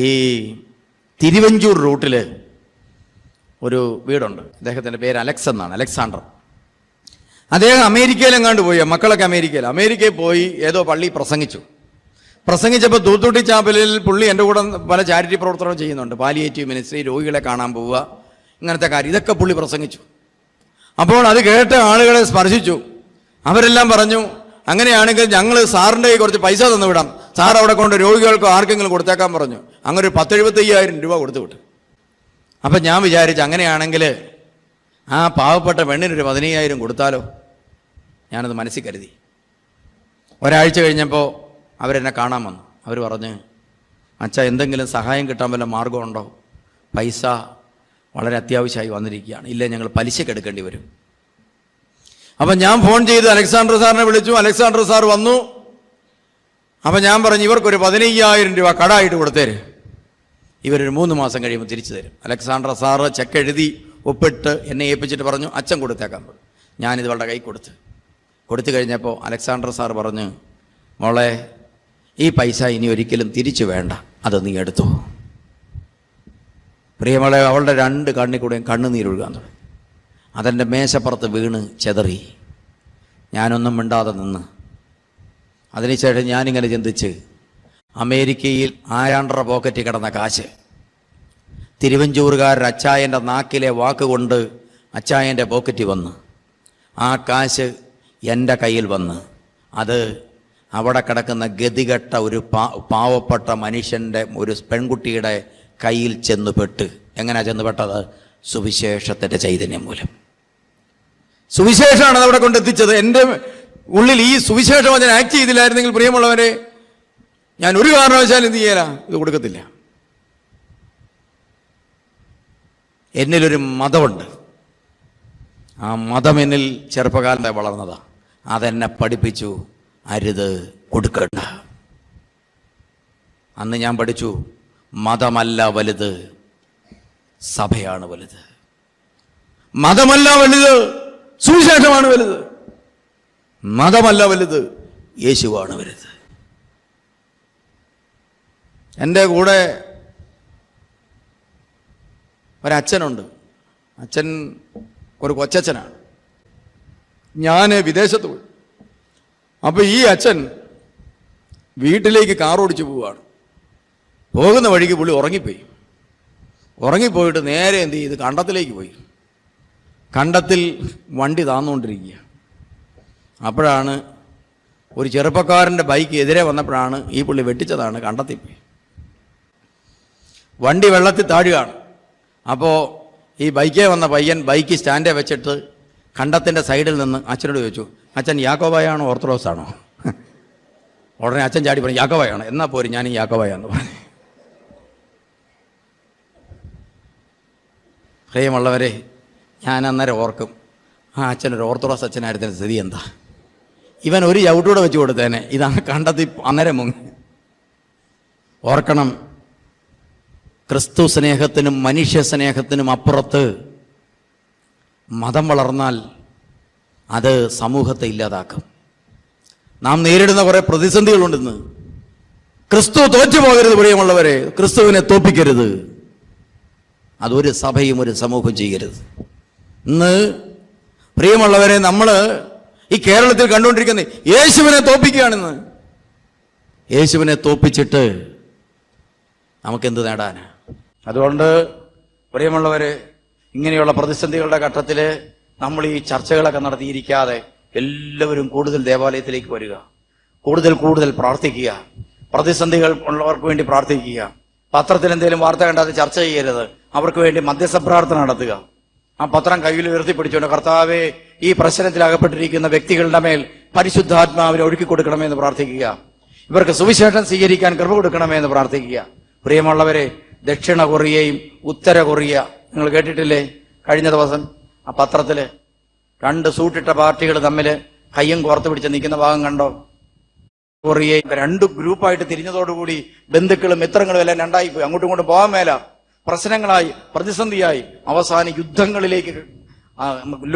ഈ തിരുവഞ്ചൂർ റൂട്ടിൽ ഒരു വീടുണ്ട്. അദ്ദേഹത്തിൻ്റെ പേര് അലക്സ് എന്നാണ്, അലക്സാണ്ടർ. അദ്ദേഹം അമേരിക്കയിലെങ്ങാണ്ട് പോയി, മക്കളൊക്കെ അമേരിക്കയിൽ പോയി ഏതോ പള്ളി പ്രസംഗിച്ചപ്പോൾ തൂത്തുട്ടി ചാപ്പലിൽ പുള്ളി എൻ്റെ കൂടെ പല ചാരിറ്റി പ്രവർത്തനവും ചെയ്യുന്നുണ്ട്. പാലിയേറ്റീവ് മിനിസ്ട്രി, രോഗികളെ കാണാൻ പോവുക, ഇങ്ങനത്തെ കാര്യം, ഇതൊക്കെ പുള്ളി പ്രസംഗിച്ചു. അപ്പോൾ അത് കേട്ട ആളുകളെ സ്പർശിച്ചു. അവരെല്ലാം പറഞ്ഞു, അങ്ങനെയാണെങ്കിൽ ഞങ്ങൾ സാറിൻ്റെ കുറച്ച് പൈസ തന്നു വിടാം, സാർ അവിടെ കൊണ്ട് രോഗികൾക്കോ ആർക്കെങ്കിലും കൊടുത്തേക്കാൻ പറഞ്ഞു. അങ്ങനെ ഒരു 10,75,000 രൂപ കൊടുത്തു വിട്ടു. അപ്പം ഞാൻ വിചാരിച്ചു, അങ്ങനെയാണെങ്കിൽ ആ പാവപ്പെട്ട പെണ്ണിനൊരു 15,000 കൊടുത്താലോ. ഞാനത് മനസ്സിൽ കരുതി. ഒരാഴ്ച കഴിഞ്ഞപ്പോൾ അവരെന്നെ കാണാൻ വന്നു. അവർ പറഞ്ഞ്, അച്ഛാ, എന്തെങ്കിലും സഹായം കിട്ടാൻ വല്ല മാർഗമുണ്ടോ? പൈസ വളരെ അത്യാവശ്യമായി വന്നിരിക്കുകയാണ്. ഇല്ല, ഞങ്ങൾ പലിശക്ക് എടുക്കേണ്ടി വരും. അപ്പം ഞാൻ ഫോൺ ചെയ്ത് അലക്സാണ്ടർ സാറിനെ വിളിച്ചു. അലക്സാണ്ടർ സാർ വന്നു. അപ്പം ഞാൻ പറഞ്ഞു, ഇവർക്കൊരു 15,000 രൂപ കടമായിട്ട് കൊടുത്തേര്, ഇവരൊരു 3 മാസം കഴിയുമ്പോൾ തിരിച്ചു തരും. അലക്സാണ്ടർ സാറ് ചെക്ക് എഴുതി ഒപ്പിട്ട് എന്നെ ഏൽപ്പിച്ചിട്ട് പറഞ്ഞു, അച്ഛൻ കൊടുത്തേക്കാൻ പറഞ്ഞു. ഞാനിത് അവളുടെ കൈ കൊടുത്തു കഴിഞ്ഞപ്പോൾ അലക്സാണ്ടർ സാർ പറഞ്ഞു, മോളെ, ഈ പൈസ ഇനി ഒരിക്കലും തിരിച്ചു വേണ്ട, അത് നീ എടുത്തു. പ്രിയമോളെ, അവളുടെ 2 കണ്ണിൽ കൂടെയും കണ്ണുനീരൊഴുകാൻ തുടങ്ങി. അതെൻ്റെ മേശപ്പുറത്ത് വീണ് ചെതറി. ഞാനൊന്നും മിണ്ടാതെ നിന്ന്. അതിനുശേഷം ഞാനിങ്ങനെ ചിന്തിച്ച്, അമേരിക്കയിൽ 1000 പോക്കറ്റിൽ കിടന്ന കാശ് തിരുവഞ്ചൂറുകാരൻ അച്ചായൻ്റെ നാക്കിലെ വാക്കുകൊണ്ട് അച്ചായൻ്റെ പോക്കറ്റിൽ വന്ന്, ആ കാശ് എൻ്റെ കയ്യിൽ വന്ന് അത് അവിടെ കിടക്കുന്ന ഗതികെട്ട ഒരു പാവപ്പെട്ട മനുഷ്യൻ്റെ ഒരു പെൺകുട്ടിയുടെ കയ്യിൽ ചെന്നുപെട്ട്. എങ്ങനെയാണ് ചെന്നുപെട്ടത്? സുവിശേഷത്തിൻ്റെ ചൈതന്യം മൂലം. സുവിശേഷമാണ് അതവിടെ കൊണ്ടെത്തിച്ചത്. എൻ്റെ ഉള്ളിൽ ഈ സുവിശേഷം ഞാൻ ആക്ട് ചെയ്തില്ലായിരുന്നെങ്കിൽ, പ്രിയമുള്ളവരെ, ഞാൻ ഒരു കാരണവശാലും എന്ത് ചെയ്യാനാ ഇത് കൊടുക്കത്തില്ല. എന്നിലൊരു മതമുണ്ട്. ആ മതം എന്നിൽ ചെറുപ്പകാലത്തെ വളർന്നതാ. അതെന്നെ പഠിപ്പിച്ചു, അരുത്, കൊടുക്കണ്ട. അന്ന് ഞാൻ പഠിച്ചു, മതമല്ല വലുത്, സഭയാണ് വലുത്. മതമല്ല വലുത്, സുവിശേഷമാണ് വലുത്. മതമല്ല വലുത്, യേശുവാണ് വലുത്. എൻ്റെ കൂടെ ഒരച്ഛനുണ്ട്. അച്ഛൻ ഒരു കൊച്ചച്ഛനാണ്. ഞാൻ വിദേശത്ത് പോയി. അപ്പോൾ ഈ അച്ഛൻ വീട്ടിലേക്ക് കാർ ഓടിച്ച് പോവുകയാണ്. പോകുന്ന വഴിക്ക് പുള്ളി ഉറങ്ങിപ്പോയിട്ട് നേരെ എന്ത് ചെയ്ത് കണ്ടത്തിലേക്ക് പോയി. കണ്ടത്തിൽ വണ്ടി താന്നുകൊണ്ടിരിക്കുക. അപ്പോഴാണ് ഒരു ചെറുപ്പക്കാരൻ്റെ ബൈക്ക് എതിരെ വന്നപ്പോഴാണ് ഈ പുള്ളി വെട്ടിച്ചതാണ്. കണ്ടത്തിൽ പോയി വണ്ടി വെള്ളത്തിൽ താഴുകയാണ്. അപ്പോൾ ഈ ബൈക്കേ വന്ന പയ്യൻ ബൈക്ക് സ്റ്റാൻഡേ വെച്ചിട്ട് കണ്ടത്തിൻ്റെ സൈഡിൽ നിന്ന് അച്ഛനോട് ചോദിച്ചു, അച്ഛൻ യാക്കോബായാണോ ഓർത്തഡോക്സ് ആണോ? ഉടനെ അച്ഛൻ ചാടി പറഞ്ഞു, യാക്കോബായാണ്. എന്നാൽ പോരും, ഞാൻ യാക്കോബായാന്ന് പറഞ്ഞു. പ്രിയമുള്ളവരെ, ഞാൻ അന്നേരം ഓർക്കും, ആ അച്ഛനൊരു ഓർത്തഡോക്സ് അച്ഛനായിരുന്ന സ്ഥിതി എന്താ? ഇവൻ ഒരു ചവിട്ടൂടെ വെച്ച് കൊടുത്തേനെ. ഇതാണ് കണ്ടെത്തി അന്നേരം മുങ്ങി. ഓർക്കണം, ക്രിസ്തു സ്നേഹത്തിനും മനുഷ്യ സ്നേഹത്തിനും അപ്പുറത്ത് മതം വളർന്നാൽ അത് സമൂഹത്തെ ഇല്ലാതാക്കും. നാം നേരിടുന്ന കുറേ പ്രതിസന്ധികളുണ്ടെന്ന്. ക്രിസ്തു തോറ്റുപോകരുത് പ്രിയമുള്ളവരെ, ക്രിസ്തുവിനെ തോൽപ്പിക്കരുത്. അതൊരു സഭയും ഒരു സമൂഹവും ചെയ്യരുത്. ഇന്ന് പ്രിയമുള്ളവരെ, നമ്മൾ ഈ കേരളത്തിൽ കണ്ടുകൊണ്ടിരിക്കുന്ന യേശുവിനെ തോൽപ്പിക്കുകയാണെന്ന്. യേശുവിനെ തോൽപ്പിച്ചിട്ട് നമുക്കെന്ത് നേടാനാ? അതുകൊണ്ട് പ്രിയമുള്ളവരെ, ഇങ്ങനെയുള്ള പ്രതിസന്ധികളുടെ ഘട്ടത്തിൽ നമ്മൾ ഈ ചർച്ചകളൊക്കെ നടത്തിയിരിക്കാതെ എല്ലാവരും കൂടുതൽ ദേവാലയത്തിലേക്ക് വരിക, കൂടുതൽ പ്രാർത്ഥിക്കുക, പ്രതിസന്ധികൾ ഉള്ളവർക്ക് വേണ്ടി പ്രാർത്ഥിക്കുക. പത്രത്തിൽ എന്തെങ്കിലും വാർത്ത കണ്ടാൽ ചർച്ച ചെയ്യരുത്, അവർക്ക് വേണ്ടി മധ്യസ്ഥ പ്രാർത്ഥന നടത്തുക. ആ പത്രം കയ്യിൽ ഉയർത്തിപ്പിടിച്ചുകൊണ്ട്, കർത്താവേ, ഈ പ്രശ്നത്തിൽ അകപ്പെട്ടിരിക്കുന്ന വ്യക്തികളുടെ മേൽ പരിശുദ്ധാത്മാവിനെ ഒഴുക്കി കൊടുക്കണമെന്ന് പ്രാർത്ഥിക്കുക. ഇവർക്ക് സുവിശേഷം സ്വീകരിക്കാൻ കൃപ കൊടുക്കണമെന്ന് പ്രാർത്ഥിക്കുക. പ്രിയമുള്ളവരെ, ദക്ഷിണ കൊറിയയും ഉത്തര കൊറിയ, നിങ്ങൾ കേട്ടിട്ടില്ലേ? കഴിഞ്ഞ ദിവസം ആ പത്രത്തില് 2 സൂട്ടിട്ട പാർട്ടികൾ തമ്മിൽ കയ്യും കോർത്ത് പിടിച്ച് നിൽക്കുന്ന ഭാഗം കണ്ടോ? കൊറിയയും 2 ഗ്രൂപ്പായിട്ട് തിരിഞ്ഞതോടുകൂടി ബന്ധുക്കളും മിത്രങ്ങളും എല്ലാം രണ്ടായിപ്പോയി. അങ്ങോട്ടും ഇങ്ങോട്ടും പോകാൻ മേല, പ്രശ്നങ്ങളായി, പ്രതിസന്ധിയായി, അവസാന യുദ്ധങ്ങളിലേക്ക്,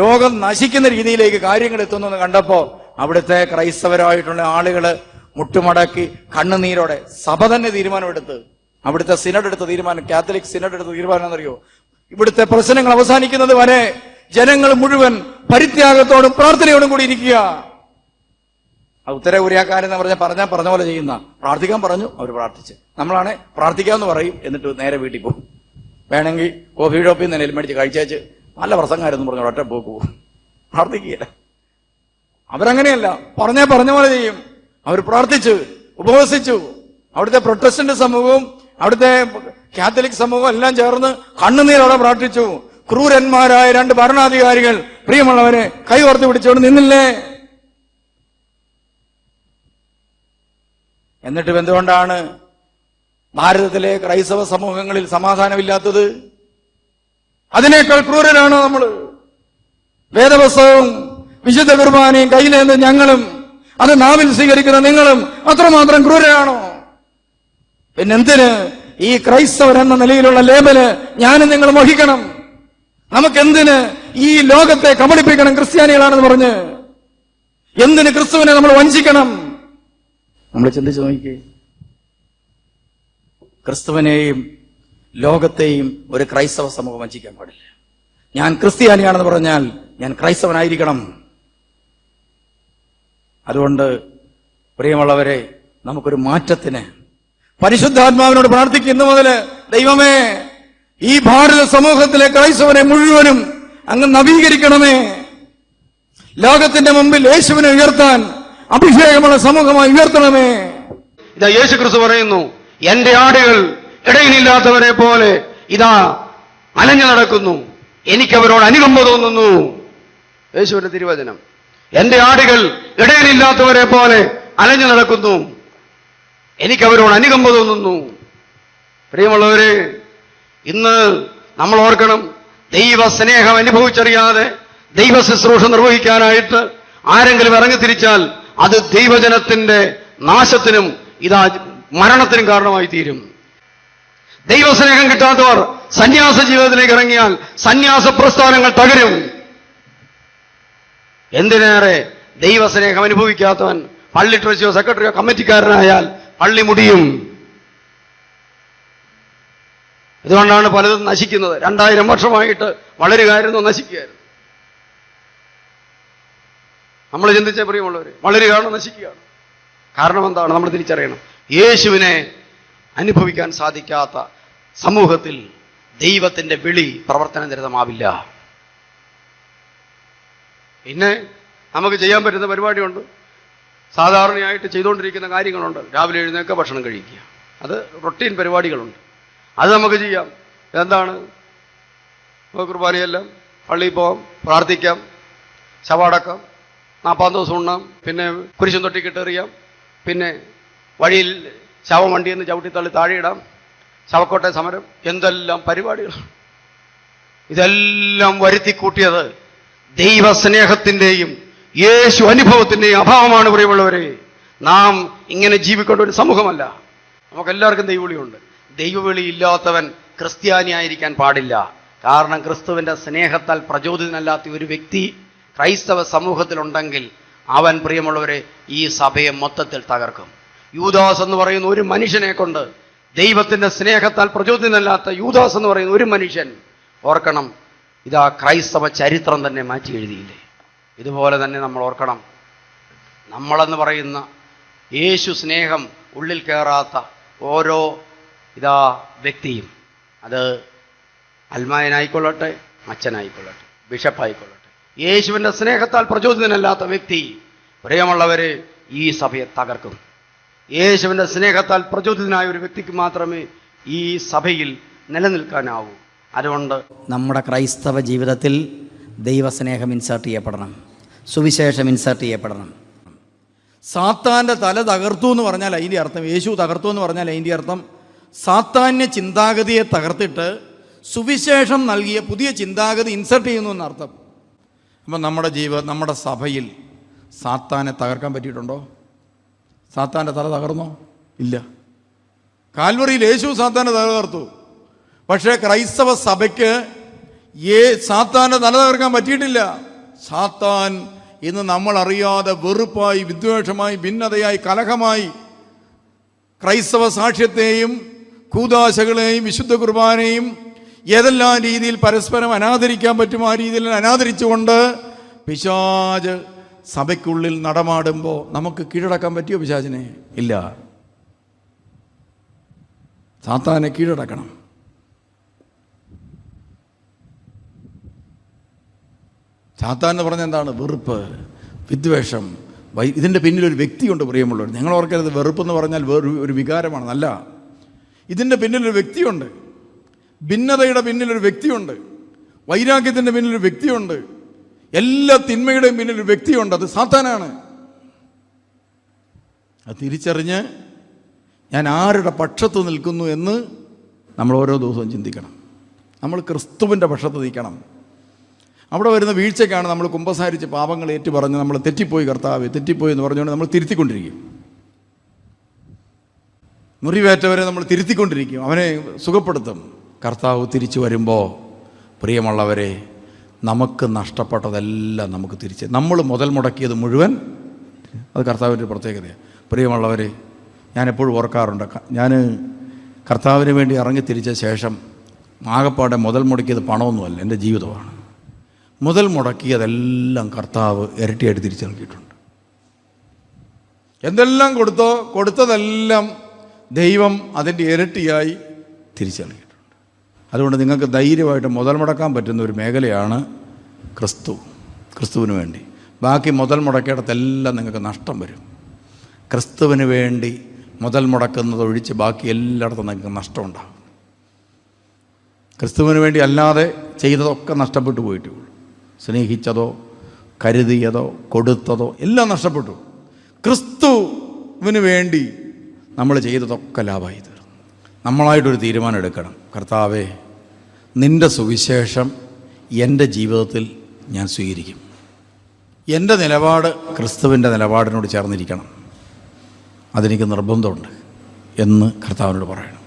ലോകം നശിക്കുന്ന രീതിയിലേക്ക് കാര്യങ്ങൾ എത്തുന്നു കണ്ടപ്പോ അവിടുത്തെ ക്രൈസ്തവരായിട്ടുള്ള ആളുകള് മുട്ടുമടക്കി കണ്ണുനീരോടെ സഭ തന്നെ തീരുമാനമെടുത്ത്, അവിടുത്തെ സിനഡ് എടുത്ത തീരുമാനം, കാത്തലിക് സിനഡ് എടുത്ത തീരുമാനം എന്നറിയോ? ഇവിടുത്തെ പ്രശ്നങ്ങൾ അവസാനിക്കുന്നത് വരെ ജനങ്ങൾ മുഴുവൻ പരിത്യാഗത്തോടും പ്രാർത്ഥനയോടും കൂടി ഇരിക്കുക. ഉത്തര കൊറിയക്കാരെന്ന് പറഞ്ഞ പോലെ ചെയ്യുന്ന, പ്രാർത്ഥിക്കാൻ പറഞ്ഞു, അവർ പ്രാർത്ഥിച്ച്. നമ്മളാണ് പ്രാർത്ഥിക്കാമെന്ന് പറയും, എന്നിട്ട് നേരെ വീട്ടിൽ പോകും. വേണമെങ്കിൽ കോഫി ഷോപ്പിൽ നിന്ന് നെല്ല് മേടിച്ച് കഴിച്ചേച്ച് നല്ല പ്രസംഗമായിരുന്നു പറഞ്ഞു ഒറ്റ പോക്ക് പോകും. പ്രാർത്ഥിക്കുകയില്ല. അവരങ്ങനെയല്ല, പറഞ്ഞ പോലെ ചെയ്യും. അവർ പ്രാർത്ഥിച്ചു, ഉപവസിച്ചു. അവിടുത്തെ പ്രൊട്ടസ്റ്റന്റ് സമൂഹവും അവിടുത്തെ കാത്തലിക് സമൂഹവും എല്ലാം ചേർന്ന് കണ്ണുനീരോടെ പ്രാർത്ഥിച്ചു. ക്രൂരന്മാരായ 2 ഭരണാധികാരികൾ പ്രിയമുള്ളവരെ കൈകോർത്ത് പിടിച്ചുകൊണ്ട് നിന്നില്ലേ? എന്നിട്ടും എന്തുകൊണ്ടാണ് ഭാരതത്തിലെ ക്രൈസ്തവ സമൂഹങ്ങളിൽ സമാധാനമില്ലാത്തത്? അതിനേക്കാൾ ക്രൂരരാണ് നമ്മൾ. വേദപുസ്തകവും വിശുദ്ധ കുർബാനയും കയ്യിലേന്ത് ഞങ്ങളും അത് നാവിൽ സ്വീകരിക്കുന്ന നിങ്ങളും അത്രമാത്രം ക്രൂരരാണോ? പിന്നെന്തിന് ഈ ക്രൈസ്തവർ എന്ന നിലയിലുള്ള ലേബല് ഞാനും നിങ്ങൾ വഹിക്കണം? നമുക്കെന്തിന് ഈ ലോകത്തെ കബളിപ്പിക്കണം ക്രിസ്ത്യാനികളാണെന്ന് പറഞ്ഞ്? എന്തിന് ക്രിസ്തുവിനെ നമ്മൾ വഞ്ചിക്കണം? നമ്മൾ ചിന്തിച്ചു നോക്കിക്കേ. ക്രിസ്തുവിനെയും ലോകത്തെയും ഒരു ക്രൈസ്തവ സമൂഹം വഞ്ചിക്കാൻ പാടില്ല. ഞാൻ ക്രിസ്ത്യാനിയാണെന്ന് പറഞ്ഞാൽ ഞാൻ ക്രൈസ്തവനായിരിക്കണം. അതുകൊണ്ട് പ്രിയമുള്ളവരെ, നമുക്കൊരു മാറ്റത്തിന് പരിശുദ്ധാത്മാവിനോട് പ്രാർത്ഥിക്കുന്നു മുതൽ, ദൈവമേ, ഈ ഭാരത സമൂഹത്തിലെ ക്രൈസ്തവരെ മുഴുവനും അങ്ങ് നവീകരിക്കണമേ. ലോകത്തിന്റെ മുമ്പിൽ യേശുവിനെ ഉയർത്താൻ അഭിഷേകമുള്ള സമൂഹമായി ഉയർത്തണമേ. ഇതാ യേശു ക്രിസ്തു പറയുന്നു, എന്റെ ആടുകൾ ഇടയിലില്ലാത്തവരെ പോലെ ഇതാ അലഞ്ഞു നടക്കുന്നു, എനിക്കവരോട് അനുകമ്പ തോന്നുന്നു. യേശുവിന്റെ തിരുവചനം. എന്റെ ആടുകൾ ഇടയിലില്ലാത്തവരെ പോലെ അലഞ്ഞു നടക്കുന്നു, എനിക്കവരോട് അനുകമ്പ തോന്നുന്നു. പ്രിയമുള്ളവരെ, ഇന്ന് നമ്മൾ ഓർക്കണം, ദൈവ സ്നേഹം അനുഭവിച്ചറിയാതെ ദൈവ ശുശ്രൂഷ നിർവഹിക്കാനായിട്ട് ആരെങ്കിലും ഇറങ്ങിത്തിരിച്ചാൽ അത് ദൈവജനത്തിന്റെ നാശത്തിനും ഇതാ മരണത്തിനും കാരണമായി തീരും. ദൈവസ്നേഹം കിട്ടാത്തവർ സന്യാസ ജീവിതത്തിലേക്ക് ഇറങ്ങിയാൽ സന്യാസ പ്രസ്ഥാനങ്ങൾ തകരും. എന്തിനേറെ ദൈവസ്നേഹം അനുഭവിക്കാത്തവൻ പള്ളി ട്രസ്റ്റിയോ സെക്രട്ടറിയോ കമ്മിറ്റിക്കാരനായാൽ പള്ളി മുടിയും. ഇതുകൊണ്ടാണ് പലതും നശിക്കുന്നത്. 2000 വർഷമായിട്ട് വളരുകയായിരുന്നു, നശിക്കുകയായിരുന്നു. നമ്മൾ ചിന്തിച്ച പ്രിയമുള്ളവര്, വളരുകയാണോ നശിക്കുകയാണ്? കാരണം എന്താണ്? നമ്മൾ തിരിച്ചറിയണം, യേശുവിനെ അനുഭവിക്കാൻ സാധിക്കാത്ത സമൂഹത്തിൽ ദൈവത്തിന്റെ വിളി പ്രവർത്തനനിരതമാവില്ല. പിന്നെ നമുക്ക് ചെയ്യാൻ പറ്റുന്ന പരിപാടിയുണ്ട്, സാധാരണയായിട്ട് ചെയ്തുകൊണ്ടിരിക്കുന്ന കാര്യങ്ങളുണ്ട്. രാവിലെ എഴുന്നേൽക്കുക, ഭക്ഷണം കഴിക്കുക, അത് റൊട്ടീൻ പരിപാടികളുണ്ട്, അത് നമുക്ക് ചെയ്യാം. എന്താണ്? കുർബാനയെല്ലാം, പള്ളിയിൽ പോകാം, പ്രാർത്ഥിക്കാം, ശവടക്കാം, 40 ദിവസം ഉണ്ണാം, പിന്നെ കുരിശും തൊട്ടിക്കിട്ടെറിയാം, പിന്നെ വഴിയിൽ ശവം വണ്ടിയിൽ നിന്ന് ചവിട്ടിത്തള്ളി താഴെയിടാം, ശവക്കോട്ടെ സമരം, എന്തെല്ലാം പരിപാടികൾ. ഇതെല്ലാം വരുത്തിക്കൂട്ടിയത് ദൈവസ്നേഹത്തിന്റെയും യേശു അനുഭവത്തിന്റെയും അഭാവമാണ്. പ്രിയമുള്ളവരെ, നാം ഇങ്ങനെ ജീവിക്കേണ്ട ഒരു സമൂഹമല്ല. നമുക്കെല്ലാവർക്കും ദൈവവിളിയുണ്ട്. ദൈവവിളി ഇല്ലാത്തവൻ ക്രിസ്ത്യാനിയായിരിക്കാൻ പാടില്ല. കാരണം ക്രിസ്തുവിന്റെ സ്നേഹത്താൽ പ്രചോദിതനല്ലാത്ത ഒരു വ്യക്തി ക്രൈസ്തവ സമൂഹത്തിലുണ്ടെങ്കിൽ അവൻ, പ്രിയമുള്ളവരെ, ഈ സഭയെ മൊത്തത്തിൽ തകർക്കും. യൂദാസ് എന്ന് പറയുന്ന ഒരു മനുഷ്യനെ കൊണ്ട്, ദൈവത്തിന്റെ സ്നേഹത്താൽ പ്രചോദിതനല്ലാത്ത യൂദാസ് എന്ന് പറയുന്ന ഒരു മനുഷ്യൻ, ഓർക്കണം, ഇതാ ക്രൈസ്തവ ചരിത്രം തന്നെ മാറ്റി എഴുതിയില്ലേ. ഇതുപോലെ തന്നെ നമ്മൾ ഓർക്കണം, നമ്മളെന്ന് പറയുന്ന യേശു സ്നേഹം ഉള്ളിൽ കയറാത്ത ഓരോ ഇതാ വ്യക്തിയും, അത് അൽമായനായിക്കൊള്ളട്ടെ, അച്ഛനായിക്കൊള്ളട്ടെ, ബിഷപ്പായിക്കൊള്ളട്ടെ, യേശുവിന്റെ സ്നേഹത്താൽ പ്രചോദിതനല്ലാത്ത വ്യക്തി, പ്രിയമുള്ളവരെ, ഈ സഭയെ തകർക്കും. യേശുവിന്റെ സ്നേഹത്താൽ പ്രചോദിതനായ ഒരു വ്യക്തിക്ക് മാത്രമേ ഈ സഭയിൽ നിലനിൽക്കാനാവൂ. അതുകൊണ്ട് നമ്മുടെ ക്രൈസ്തവ ജീവിതത്തിൽ ദൈവസ്നേഹം ഇൻസേർട്ട് ചെയ്യപ്പെടണം, സുവിശേഷം ഇൻസേർട്ട് ചെയ്യപ്പെടണം. സാത്താൻ്റെ തല തകർത്തു എന്ന് പറഞ്ഞാൽ അതിൻ്റെ അർത്ഥം, യേശു തകർത്തു എന്ന് പറഞ്ഞാൽ അതിൻ്റെ അർത്ഥം, സാത്താന്യ ചിന്താഗതിയെ തകർത്തിട്ട് സുവിശേഷം നൽകിയ പുതിയ ചിന്താഗതി ഇൻസേർട്ട് ചെയ്യുന്നു എന്നർത്ഥം. അപ്പം നമ്മുടെ സഭയിൽ സാത്താനെ തകർക്കാൻ പറ്റിയിട്ടുണ്ടോ? സാത്താൻ്റെ തല തകർന്നോ? ഇല്ല. കാൽവറിയിൽ യേശു സാത്താനെ തകർത്തു. പക്ഷേ ക്രൈസ്തവ സഭയ്ക്ക് സാത്താൻ്റെ തല തകർക്കാൻ പറ്റിയിട്ടില്ല. സാത്താൻ ഇന്ന് നമ്മൾ അറിയാതെ വെറുപ്പായി, വിദ്വേഷമായി, ഭിന്നതയായി, കലഹമായി ക്രൈസ്തവ സാക്ഷ്യത്തെയും കൂദാശകളെയും വിശുദ്ധ കുർബാനയും ഏതെല്ലാം രീതിയിൽ പരസ്പരം അനാദരിക്കാൻ പറ്റും ആ രീതിയിൽ അനാദരിച്ചുകൊണ്ട് പിശാച് സഭയ്ക്കുള്ളിൽ നടമാടുമ്പോൾ നമുക്ക് കീഴടക്കാൻ പറ്റിയോ പിശാചിനെ? ഇല്ല. സാത്താനെ കീഴടക്കണം. സാത്താൻ എന്ന് പറഞ്ഞാൽ എന്താണ്? വെറുപ്പ്, വിദ്വേഷം. ഇതിൻ്റെ പിന്നിലൊരു വ്യക്തിയുണ്ട് പ്രിയമുള്ളവർ. ഞങ്ങൾ ഓർക്കരുത് വെറുപ്പെന്ന് പറഞ്ഞാൽ ഒരു വികാരമാണ്. അല്ല, ഇതിൻ്റെ പിന്നിലൊരു വ്യക്തിയുണ്ട്. ഭിന്നതയുടെ പിന്നിലൊരു വ്യക്തിയുണ്ട്. വൈരാഗ്യത്തിൻ്റെ പിന്നിലൊരു വ്യക്തിയുണ്ട്. എല്ലാ തിന്മയുടെയും പിന്നിലൊരു വ്യക്തിയുണ്ട്. അത് സാത്താനാണ്. അത് തിരിച്ചറിഞ്ഞ് ഞാൻ ആരുടെ പക്ഷത്ത് നിൽക്കുന്നു എന്ന് നമ്മൾ ഓരോ ദിവസവും ചിന്തിക്കണം. നമ്മൾ ക്രിസ്തുവിൻ്റെ പക്ഷത്ത് നിൽക്കണം. അവിടെ വരുന്ന വീഴ്ചയ്ക്കാണ് നമ്മൾ കുമ്പസാരിച്ച് പാപങ്ങൾ ഏറ്റുപറഞ്ഞ് നമ്മൾ തെറ്റിപ്പോയി, കർത്താവേ തെറ്റിപ്പോയി എന്ന് പറഞ്ഞുകൊണ്ട് നമ്മൾ തിരുത്തിക്കൊണ്ടിരിക്കും. മുറിവേറ്റവരെ നമ്മൾ തിരുത്തിക്കൊണ്ടിരിക്കും, അവനെ സുഖപ്പെടുത്തും. കർത്താവ് തിരിച്ചു വരുമ്പോൾ പ്രിയമുള്ളവരെ, നമുക്ക് നഷ്ടപ്പെട്ടതെല്ലാം നമുക്ക് തിരിച്ച്, നമ്മൾ മുതൽ മുടക്കിയത് മുഴുവൻ, അത് കർത്താവിൻ്റെ പ്രത്യേകതയാണ്. പ്രിയമുള്ളവരെ, ഞാനെപ്പോഴും ഓർക്കാറുണ്ട്, ഞാൻ കർത്താവിന് വേണ്ടി ഇറങ്ങി തിരിച്ച ശേഷം ആകപ്പാടെ മുതൽ മുടക്കിയത് പണമൊന്നുമല്ല, എൻ്റെ ജീവിതമാണ്. മുതൽ മുടക്കിയതെല്ലാം കർത്താവ് ഇരട്ടിയായിട്ട് തിരിച്ചു നൽകിയിട്ടുണ്ട്. എന്തെല്ലാം കൊടുത്തതെല്ലാം ദൈവം അതിൻ്റെ ഇരട്ടിയായി തിരിച്ചു നൽകിയിട്ടുണ്ട്. അതുകൊണ്ട് നിങ്ങൾക്ക് ധൈര്യമായിട്ട് മുതൽ മുടക്കാൻ പറ്റുന്ന ഒരു മേഖലയാണ് ക്രിസ്തുവിന് വേണ്ടി. ബാക്കി മുതൽ മുടക്കിയിടത്തെല്ലാം നിങ്ങൾക്ക് നഷ്ടം വരും. ക്രിസ്തുവിന് വേണ്ടി മുതൽ മുടക്കുന്നത് ഒഴിച്ച് ബാക്കി എല്ലായിടത്തും നിങ്ങൾക്ക് നഷ്ടമുണ്ടാകും. ക്രിസ്തുവിന് വേണ്ടി അല്ലാതെ ചെയ്തതൊക്കെ നഷ്ടപ്പെട്ടു പോയിട്ടുള്ളൂ. സ്നേഹിച്ചതോ കരുതിയതോ കൊടുത്തതോ എല്ലാം നഷ്ടപ്പെട്ടു. ക്രിസ്തുവിന് വേണ്ടി നമ്മൾ ചെയ്തതൊക്കെ ലാഭമായി തീർന്നു. നമ്മളായിട്ടൊരു തീരുമാനം എടുക്കണം. കർത്താവേ, നിൻ്റെ സുവിശേഷം എൻ്റെ ജീവിതത്തിൽ ഞാൻ സ്വീകരിക്കും. എൻ്റെ നിലപാട് ക്രിസ്തുവിൻ്റെ നിലപാടിനോട് ചേർന്നിരിക്കണം. അതെനിക്ക് നിർബന്ധമുണ്ട് എന്ന് കർത്താവിനോട് പറയണം.